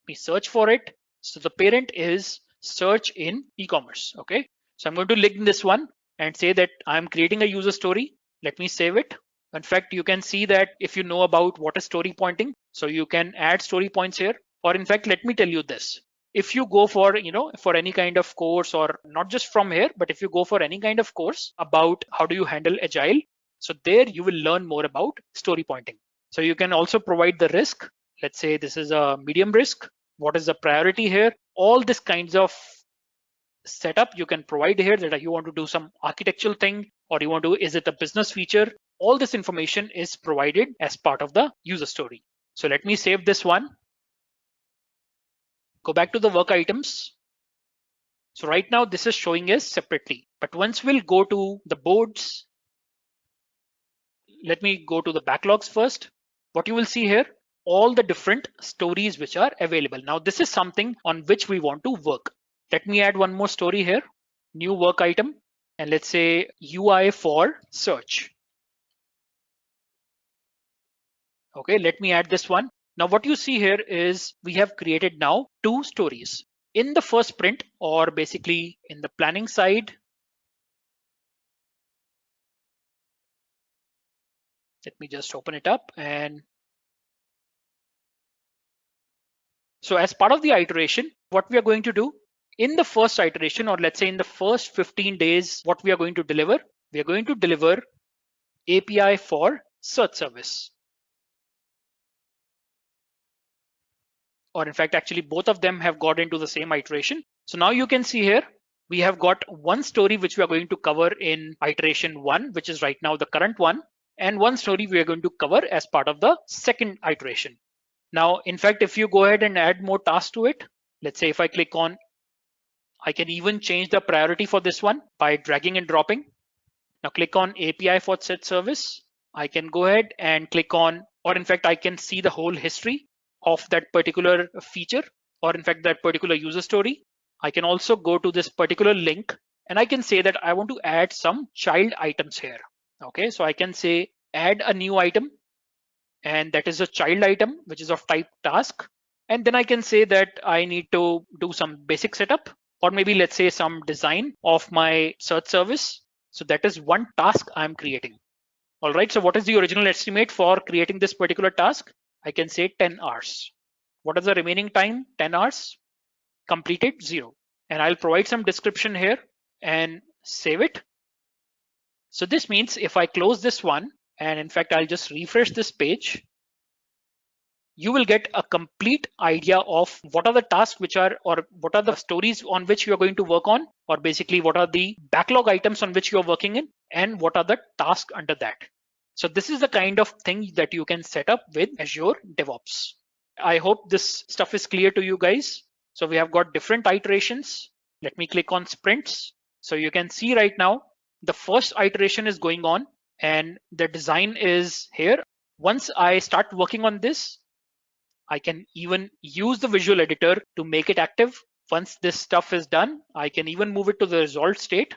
we search for it. So the parent is search in e-commerce. Okay. So I'm going to link this one and say that I'm creating a user story. Let me save it. In fact, you can see that if you know about what is story pointing, so you can add story points here. Or in fact, let me tell you this. If you go for, for any kind of course, or not just from here, but if you go for any kind of course about how do you handle agile, so there you will learn more about story pointing. So you can also provide the risk. Let's say this is a medium risk. What is the priority here? All this kinds of setup you can provide here, that you want to do some architectural thing, or you want to, is it a business feature? All this information is provided as part of the user story. So let me save this one. Go back to the work items. So right now this is showing us separately, but once we'll go to the boards, let me go to the backlogs first. What you will see here, all the different stories which are available. Now this is something on which we want to work. Let me add one more story here, new work item, and let's say UI for search. Okay, let me add this one. Now what you see here is we have created now two stories. In the first sprint, or basically in the planning side, let me just open it up. And so as part of the iteration, what we are going to do in the first iteration, or let's say in the first 15 days, what we are going to deliver, we are going to deliver API for search service. Or in fact, actually both of them have got into the same iteration. So now you can see here, we have got one story which we are going to cover in iteration 1, which is right now the current one, and one story we are going to cover as part of the second iteration. Now, in fact, if you go ahead and add more tasks to it, let's say if I click on, I can even change the priority for this one by dragging and dropping. Now click on API for set service. I can go ahead and click on, or in fact, I can see the whole history of that particular feature, or in fact, that particular user story. I can also go to this particular link and I can say that I want to add some child items here. Okay, so I can say add a new item, and that is a child item, which is of type task. And then I can say that I need to do some basic setup, or maybe let's say some design of my search service. So that is one task I'm creating. All right, so what is the original estimate for creating this particular task? I can say 10 hours. What is the remaining time? 10 hours. Completed 0. And I'll provide some description here and save it. So this means if I close this one, and in fact, I'll just refresh this page, you will get a complete idea of what are the tasks which are, or what are the stories on which you are going to work on, or basically what are the backlog items on which you are working in, and what are the tasks under that. So this is the kind of thing that you can set up with Azure DevOps. I hope this stuff is clear to you guys. So we have got different iterations. Let me click on sprints. So you can see right now, the first iteration is going on and the design is here. Once I start working on this, I can even use the visual editor to make it active. Once this stuff is done, I can even move it to the resolved state.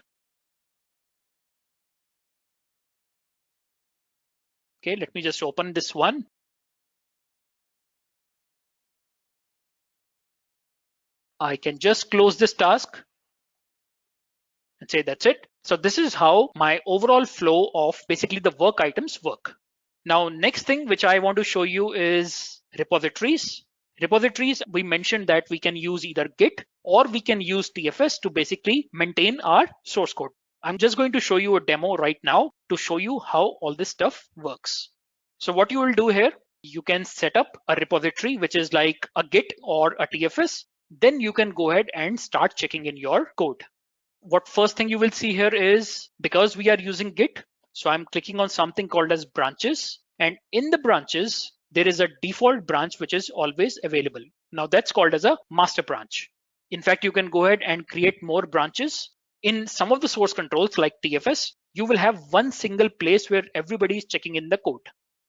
Okay, let me just open this one. I can just close this task and say that's it. So this is how my overall flow of basically the work items work. Now, next thing which I want to show you is repositories. Repositories, we mentioned that we can use either Git or we can use TFS to basically maintain our source code. I'm just going to show you a demo right now to show you how all this stuff works. So what you will do here, you can set up a repository, which is like a Git or a TFS. Then you can go ahead and start checking in your code. What first thing you will see here is, because we are using Git, so I'm clicking on something called as branches. And in the branches, there is a default branch which is always available. Now that's called as a master branch. In fact, you can go ahead and create more branches. In some of the source controls like TFS, you will have one single place where everybody is checking in the code.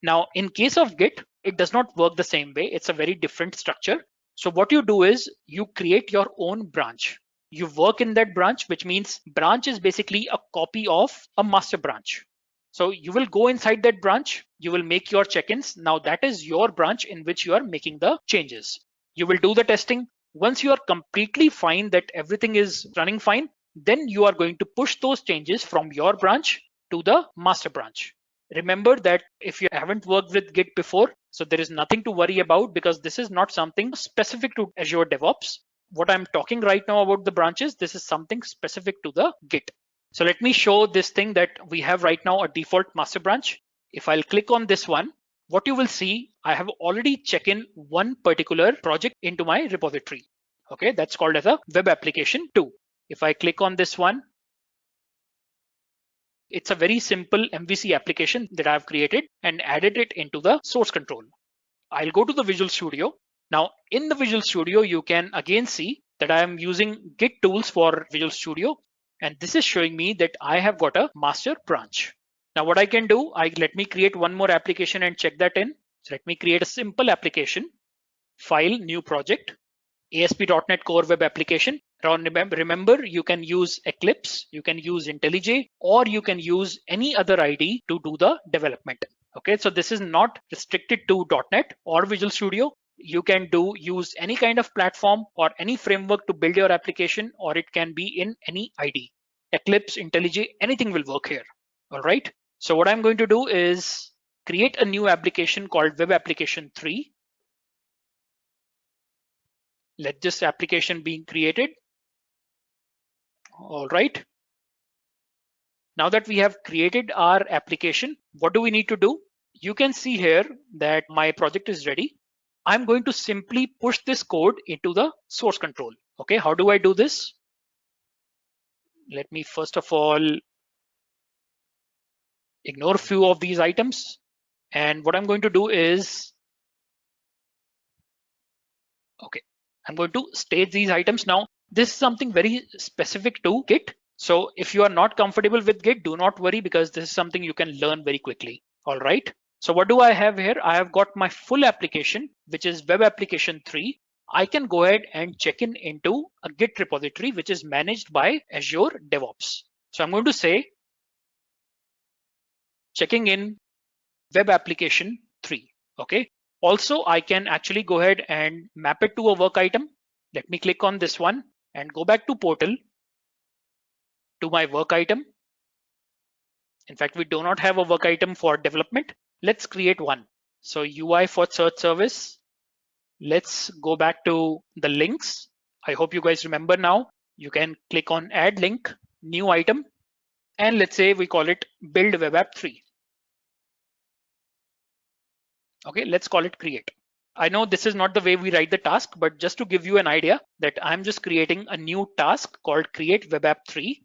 Now, in case of Git, it does not work the same way. It's a very different structure. So what you do is you create your own branch. You work in that branch, which means branch is basically a copy of a master branch. So you will go inside that branch, you will make your check-ins. Now that is your branch in which you are making the changes. You will do the testing. Once you are completely fine that everything is running fine, then you are going to push those changes from your branch to the master branch. Remember that if you haven't worked with Git before, so there is nothing to worry about because this is not something specific to Azure DevOps. What I'm talking right now about the branches, this is something specific to the Git. So let me show this thing that we have right now, a default master branch. If I'll click on this one, what you will see, I have already checked in one particular project into my repository. Okay, that's called as a web application 2. If I click on this one, it's a very simple MVC application that I've created and added it into the source control. I'll go to the Visual Studio. Now in the Visual Studio, you can again see that I am using Git tools for Visual Studio. And this is showing me that I have got a master branch. Now what I can do, let me create one more application and check that in. So let me create a simple application, file, new project, ASP.NET Core Web Application. Remember, you can use Eclipse, you can use IntelliJ, or you can use any other IDE to do the development. Okay, so this is not restricted to .NET or Visual Studio. You can use any kind of platform or any framework to build your application, or it can be in any IDE. Eclipse, IntelliJ, anything will work here. All right. So what I'm going to do is create a new application called Web Application 3. Let this application be created. All right. Now that we have created our application, what do we need to do? You can see here that my project is ready. I'm going to simply push this code into the source control. Okay, how do I do this? Let me first of all ignore a few of these items. And what I'm going to do is, okay, I'm going to stage these items now. This is something very specific to Git. So if you are not comfortable with Git, do not worry because this is something you can learn very quickly. All right. So what do I have here? I have got my full application, which is Web Application 3. I can go ahead and check in into a Git repository, which is managed by Azure DevOps. So I'm going to say checking in Web Application 3. Okay. Also, I can actually go ahead and map it to a work item. Let me click on this one and go back to portal to my work item. In fact, we do not have a work item for development. Let's create one. So UI for search service. Let's go back to the links. I hope you guys remember now. You can click on add link, new item, and let's say we call it build web app 3. Okay, let's call it create. I know this is not the way we write the task, but just to give you an idea that I'm just creating a new task called create web app 3.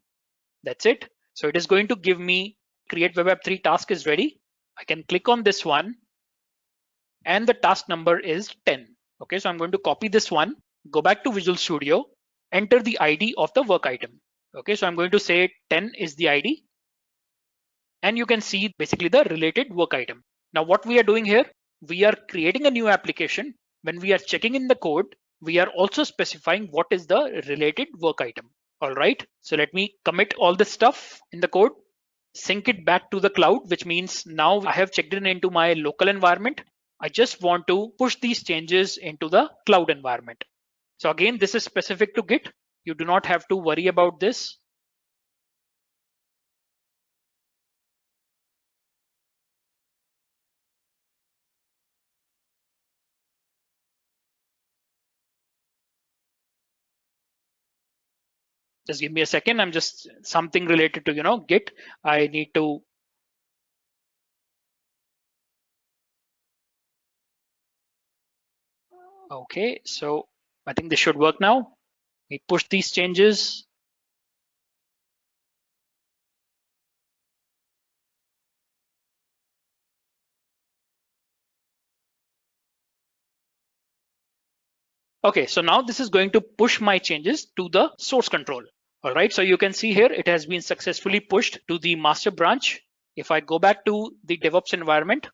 That's it. So it is going to give me create web app 3 task is ready. I can click on this one and the task number is 10. Okay, so I'm going to copy this one, go back to Visual Studio, enter the ID of the work item. Okay, so I'm going to say 10 is the ID. And you can see basically the related work item. Now what we are doing here, we are creating a new application. When we are checking in the code, we are also specifying what is the related work item. All right, so let me commit all this stuff in the code, sync it back to the cloud, which means now I have checked in into my local environment. I just want to push these changes into the cloud environment. So again, this is specific to Git. You do not have to worry about this. Just give me a second. I'm just something related to, Git. I need to. Okay, so I think this should work now. We push these changes. Okay, so now this is going to push my changes to the source control. All right, so you can see here it has been successfully pushed to the master branch. If I go back to the DevOps environment,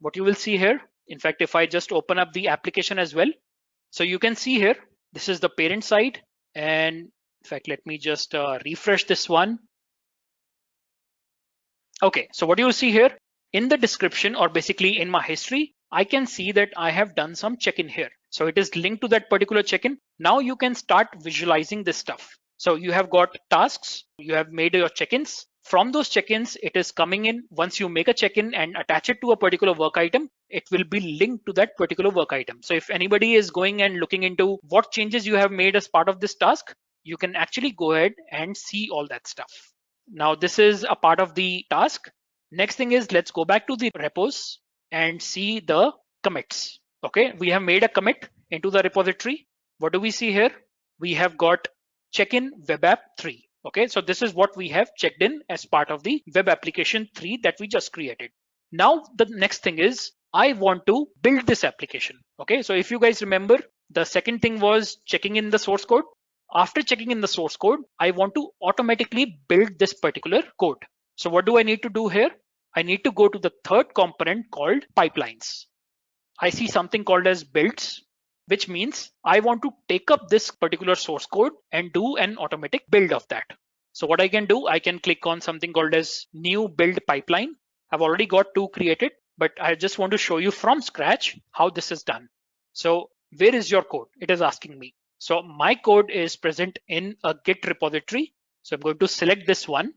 what you will see here, in fact, if I just open up the application as well, so you can see here, this is the parent side and In fact, let me just refresh this one. Okay, so what do you see here? In the description, or basically in my history, I can see that I have done some check-in here. So it is linked to that particular check-in. Now you can start visualizing this stuff. So you have got tasks, you have made your check-ins. From those check-ins, it is coming in. Once you make a check-in and attach it to a particular work item, it will be linked to that particular work item. So if anybody is going and looking into what changes you have made as part of this task, you can actually go ahead and see all that stuff. Now this is a part of the task. Next thing is, let's go back to the repos and see the commits. Okay, we have made a commit into the repository. What do we see here? We have got check-in web app 3. Okay, so this is what we have checked in as part of the web application 3 that we just created. Now the next thing is, I want to build this application. Okay, so if you guys remember, the second thing was checking in the source code. After checking in the source code, I want to automatically build this particular code. So what do I need to do here? I need to go to the third component called pipelines. I see something called as builds, which means I want to take up this particular source code and do an automatic build of that. So what I can do, I can click on something called as new build pipeline. I've already got 2 created, but I just want to show you from scratch how this is done. So where is your code? It is asking me. So my code is present in a Git repository. So I'm going to select this one.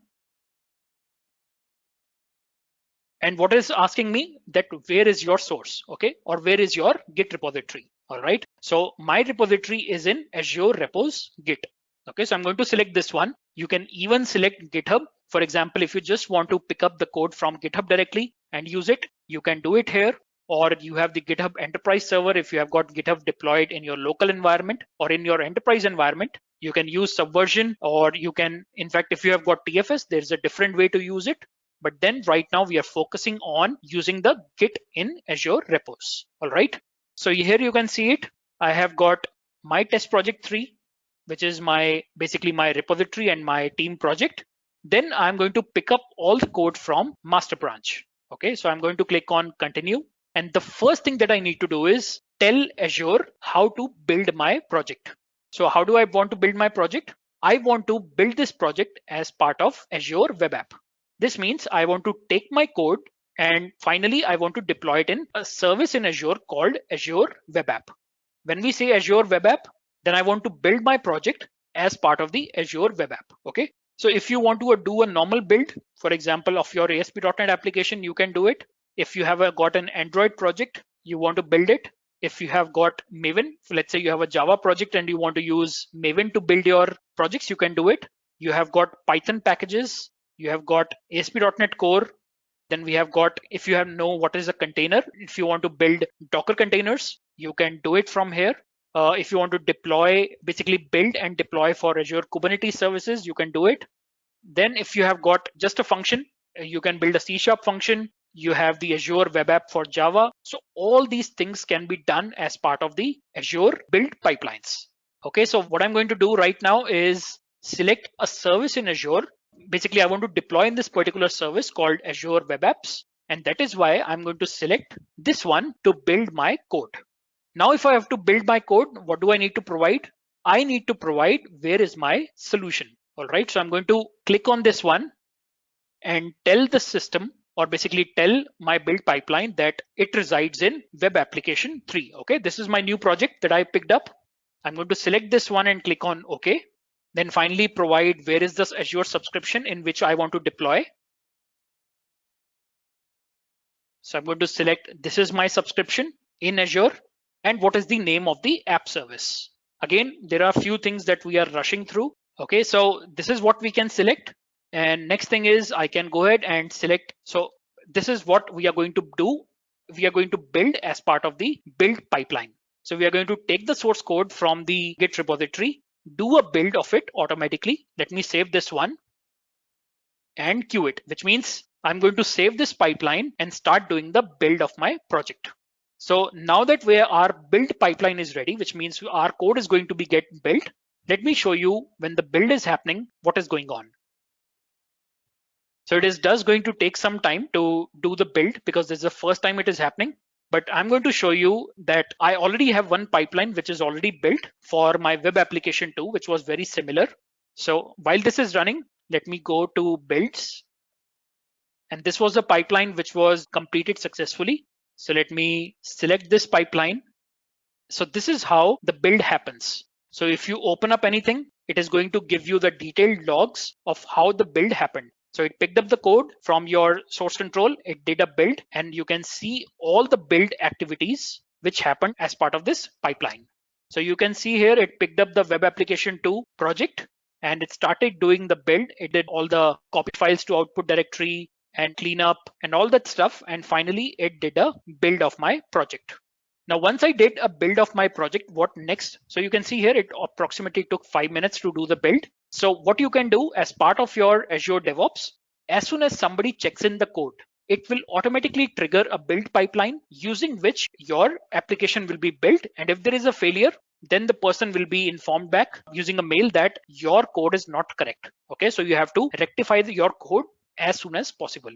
And what is asking me that where is your source, okay? Or where is your Git repository, all right? So my repository is in Azure Repos Git. Okay, so I'm going to select this one. You can even select GitHub. For example, if you just want to pick up the code from GitHub directly and use it, you can do it here. Or you have the GitHub Enterprise server. If you have got GitHub deployed in your local environment or in your enterprise environment, you can use Subversion, or you can, in fact, if you have got TFS, there's a different way to use it. But then right now we are focusing on using the Git in Azure repos. All right. So here you can see it. I have got my test project 3, which is basically my repository and my team project. Then I'm going to pick up all the code from master branch. Okay, so I'm going to click on continue. And the first thing that I need to do is tell Azure how to build my project. So how do I want to build my project? I want to build this project as part of Azure web app. This means I want to take my code and finally I want to deploy it in a service in Azure called Azure Web App. When we say Azure Web App, then I want to build my project as part of the Azure Web App. Okay. So if you want to do a normal build, for example, of your ASP.NET application, you can do it. If you have got an Android project, you want to build it. If you have got Maven, let's say you have a Java project and you want to use Maven to build your projects, you can do it. You have got Python packages. You have got ASP.NET Core. Then we have got, if you know what is a container, if you want to build Docker containers, you can do it from here. If you want to deploy, basically build and deploy for Azure Kubernetes services, you can do it. Then if you have got just a function, you can build a C# function. You have the Azure Web App for Java. So all these things can be done as part of the Azure build pipelines. Okay, so what I'm going to do right now is select a service in Azure. Basically, I want to deploy in this particular service called Azure Web Apps. And that is why I'm going to select this one to build my code. Now, if I have to build my code, what do I need to provide? I need to provide where is my solution. All right, so I'm going to click on this one and tell the system, or basically tell my build pipeline, that it resides in web application 3. Okay, this is my new project that I picked up. I'm going to select this one and click on OK. Then finally provide where is this Azure subscription in which I want to deploy. So I'm going to select this is my subscription in Azure, and what is the name of the app service. Again, there are a few things that we are rushing through. Okay, so this is what we can select. And next thing is I can go ahead and select. So this is what we are going to do. We are going to build as part of the build pipeline. So we are going to take the source code from the Git repository, do a build of it automatically. Let me save this one and queue it, which means I'm going to save this pipeline and start doing the build of my project. So now that our build pipeline is ready, which means our code is going to be get built, let me show you when the build is happening, what is going on. So it is going to take some time to do the build because this is the first time it is happening. But I'm going to show you that I already have one pipeline which is already built for my web application 2, which was very similar. So while this is running, let me go to builds. And this was the pipeline which was completed successfully. So let me select this pipeline. So this is how the build happens. So if you open up anything, it is going to give you the detailed logs of how the build happened. So it picked up the code from your source control, it did a build, and you can see all the build activities which happened as part of this pipeline. So you can see here it picked up the web application 2 project and it started doing the build. It did all the copy files to output directory and cleanup and all that stuff. And finally, it did a build of my project. Now, once I did a build of my project, what next? So you can see here, it approximately took 5 minutes to do the build. So what you can do as part of your Azure DevOps, as soon as somebody checks in the code, it will automatically trigger a build pipeline using which your application will be built. And if there is a failure, then the person will be informed back using a mail that your code is not correct. Okay, so you have to rectify your code as soon as possible.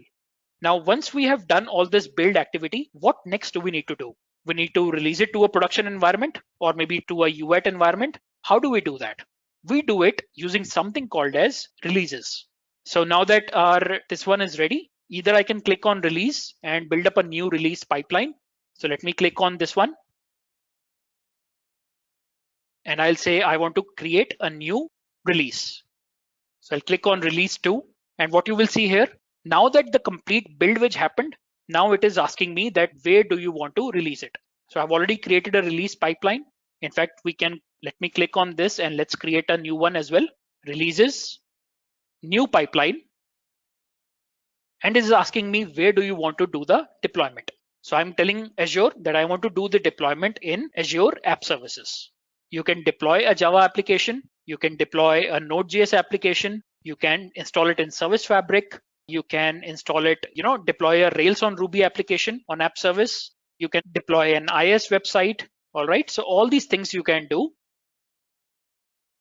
Now, once we have done all this build activity, what next do we need to do? We need to release it to a production environment or maybe to a UAT environment. How do we do that? We do it using something called as releases. So now that this one is ready, either I can click on release and build up a new release pipeline. So let me click on this one. And I'll say I want to create a new release. So I'll click on release 2. And what you will see here, now that the complete build which happened, now it is asking me that where do you want to release it? So I've already created a release pipeline. In fact, let me click on this and let's create a new one as well. Releases, new pipeline. And it is asking me where do you want to do the deployment? So I'm telling Azure that I want to do the deployment in Azure App Services. You can deploy a Java application. You can deploy a Node.js application. You can install it in Service Fabric. You can install it, deploy a Rails on Ruby application on app service. You can deploy an IIS website. All right. So all these things you can do.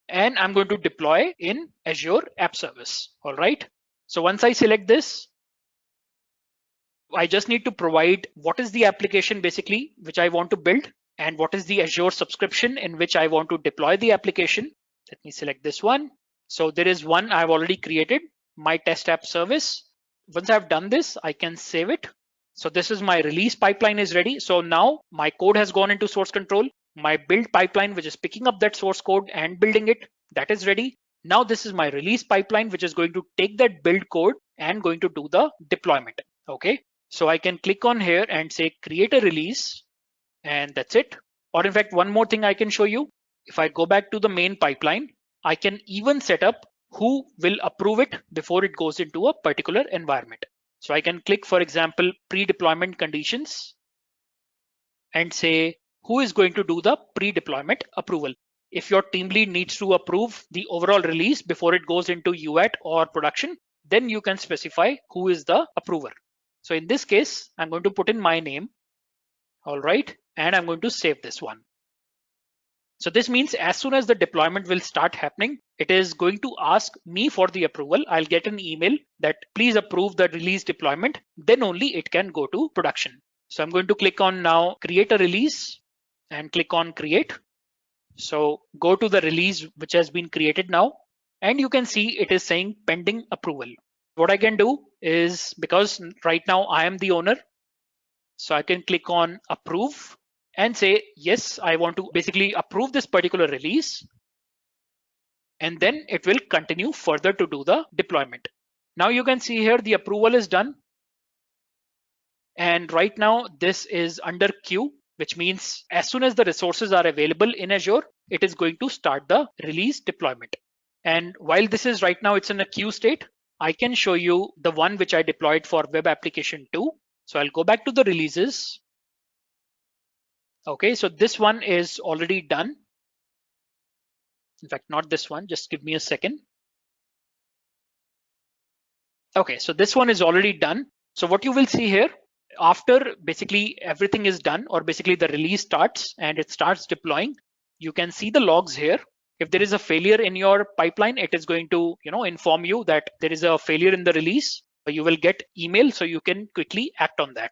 And I'm going to deploy in Azure App Service. All right. So once I select this, I just need to provide what is the application basically which I want to build and what is the Azure subscription in which I want to deploy the application. Let me select this one. So there is one I've already created, my test app service. Once I've done this, I can save it. So this is my release pipeline is ready. So now my code has gone into source control. My build pipeline, which is picking up that source code and building it, that is ready. Now this is my release pipeline, which is going to take that build code and going to do the deployment. Okay. So I can click on here and say create a release and that's it. Or in fact, one more thing I can show you. If I go back to the main pipeline, I can even set up who will approve it before it goes into a particular environment. So I can click, for example, pre-deployment conditions and say who is going to do the pre-deployment approval. If your team lead needs to approve the overall release before it goes into UAT or production, then you can specify who is the approver. So in this case, I'm going to put in my name. All right. And I'm going to save this one. So this means as soon as the deployment will start happening, it is going to ask me for the approval. I'll get an email that please approve the release deployment. Then only it can go to production. So I'm going to click on now create a release and click on create. So go to the release which has been created now. And you can see it is saying pending approval. What I can do is, because right now I am the owner, so I can click on approve and say, yes, I want to basically approve this particular release. And then it will continue further to do the deployment. Now you can see here the approval is done. And right now this is under queue, which means as soon as the resources are available in Azure, it is going to start the release deployment. And while this is right now, it's in a queue state, I can show you the one which I deployed for web application 2. So I'll go back to the releases. Okay, so this one is already done. In fact, not this one, just give me a second. Okay, so this one is already done. So what you will see here, after basically everything is done, or basically the release starts and it starts deploying, you can see the logs here. If there is a failure in your pipeline, it is going to inform you that there is a failure in the release. You will get email so you can quickly act on that.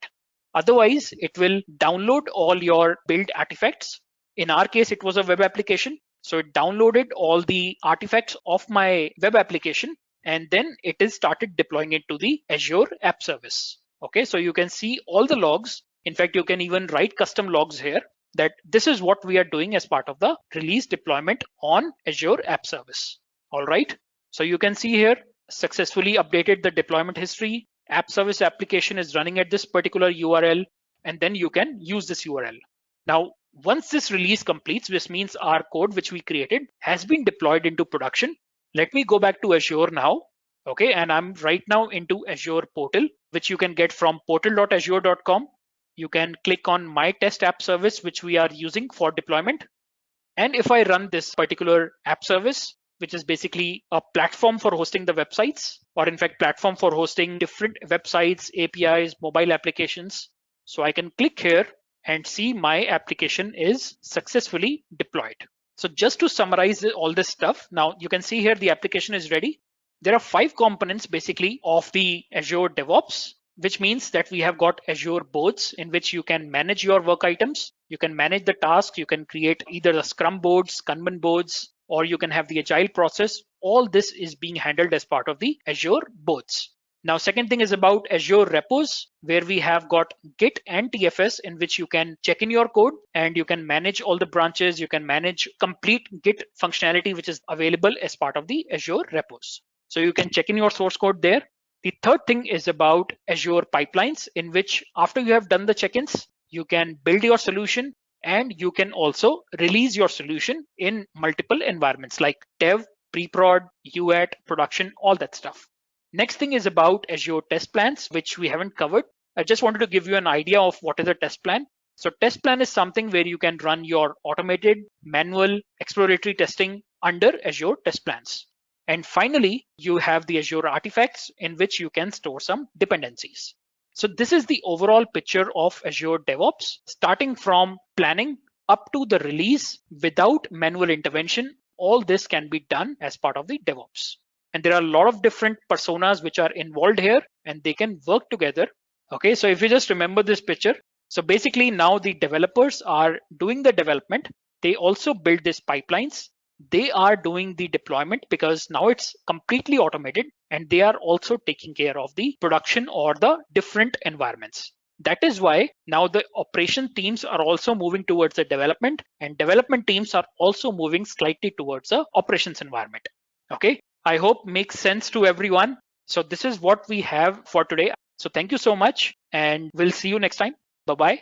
Otherwise, it will download all your build artifacts. In our case, it was a web application. So it downloaded all the artifacts of my web application, and then it is started deploying it to the Azure App Service. Okay, so you can see all the logs. In fact, you can even write custom logs here that this is what we are doing as part of the release deployment on Azure App Service. All right, so you can see here successfully updated the deployment history. App Service application is running at this particular URL, and then you can use this URL. Now, once this release completes, this means our code which we created has been deployed into production. Let me go back to Azure now. Okay, and I'm right now into Azure portal, which you can get from portal.azure.com. You can click on My Test App Service, which we are using for deployment. And if I run this particular app service, which is basically a platform for hosting the websites, or in fact, platform for hosting different websites, APIs, mobile applications. So I can click here and see my application is successfully deployed. So just to summarize all this stuff, now you can see here the application is ready. There are 5 components basically of the Azure DevOps, which means that we have got Azure boards in which you can manage your work items. You can manage the tasks. You can create either the Scrum boards, Kanban boards, or you can have the agile process. All this is being handled as part of the Azure boards. Now, second thing is about Azure repos, where we have got Git and TFS in which you can check in your code and you can manage all the branches. You can manage complete Git functionality, which is available as part of the Azure repos. So you can check in your source code there. The third thing is about Azure pipelines, in which after you have done the check-ins, you can build your solution and you can also release your solution in multiple environments like dev, pre-prod, UAT, production, all that stuff. Next thing is about Azure test plans, which we haven't covered. I just wanted to give you an idea of what is a test plan. So test plan is something where you can run your automated, manual, exploratory testing under Azure test plans. And finally, you have the Azure artifacts in which you can store some dependencies. So this is the overall picture of Azure DevOps, starting from planning up to the release without manual intervention. All this can be done as part of the DevOps. And there are a lot of different personas which are involved here and they can work together. Okay, so if you just remember this picture, so basically now the developers are doing the development. They also build these pipelines. They are doing the deployment because now it's completely automated, and they are also taking care of the production or the different environments. That is why now the operation teams are also moving towards the development, and development teams are also moving slightly towards the operations environment. Okay, I hope makes sense to everyone. So this is what we have for today. So thank you so much, and we'll see you next time. Bye-bye.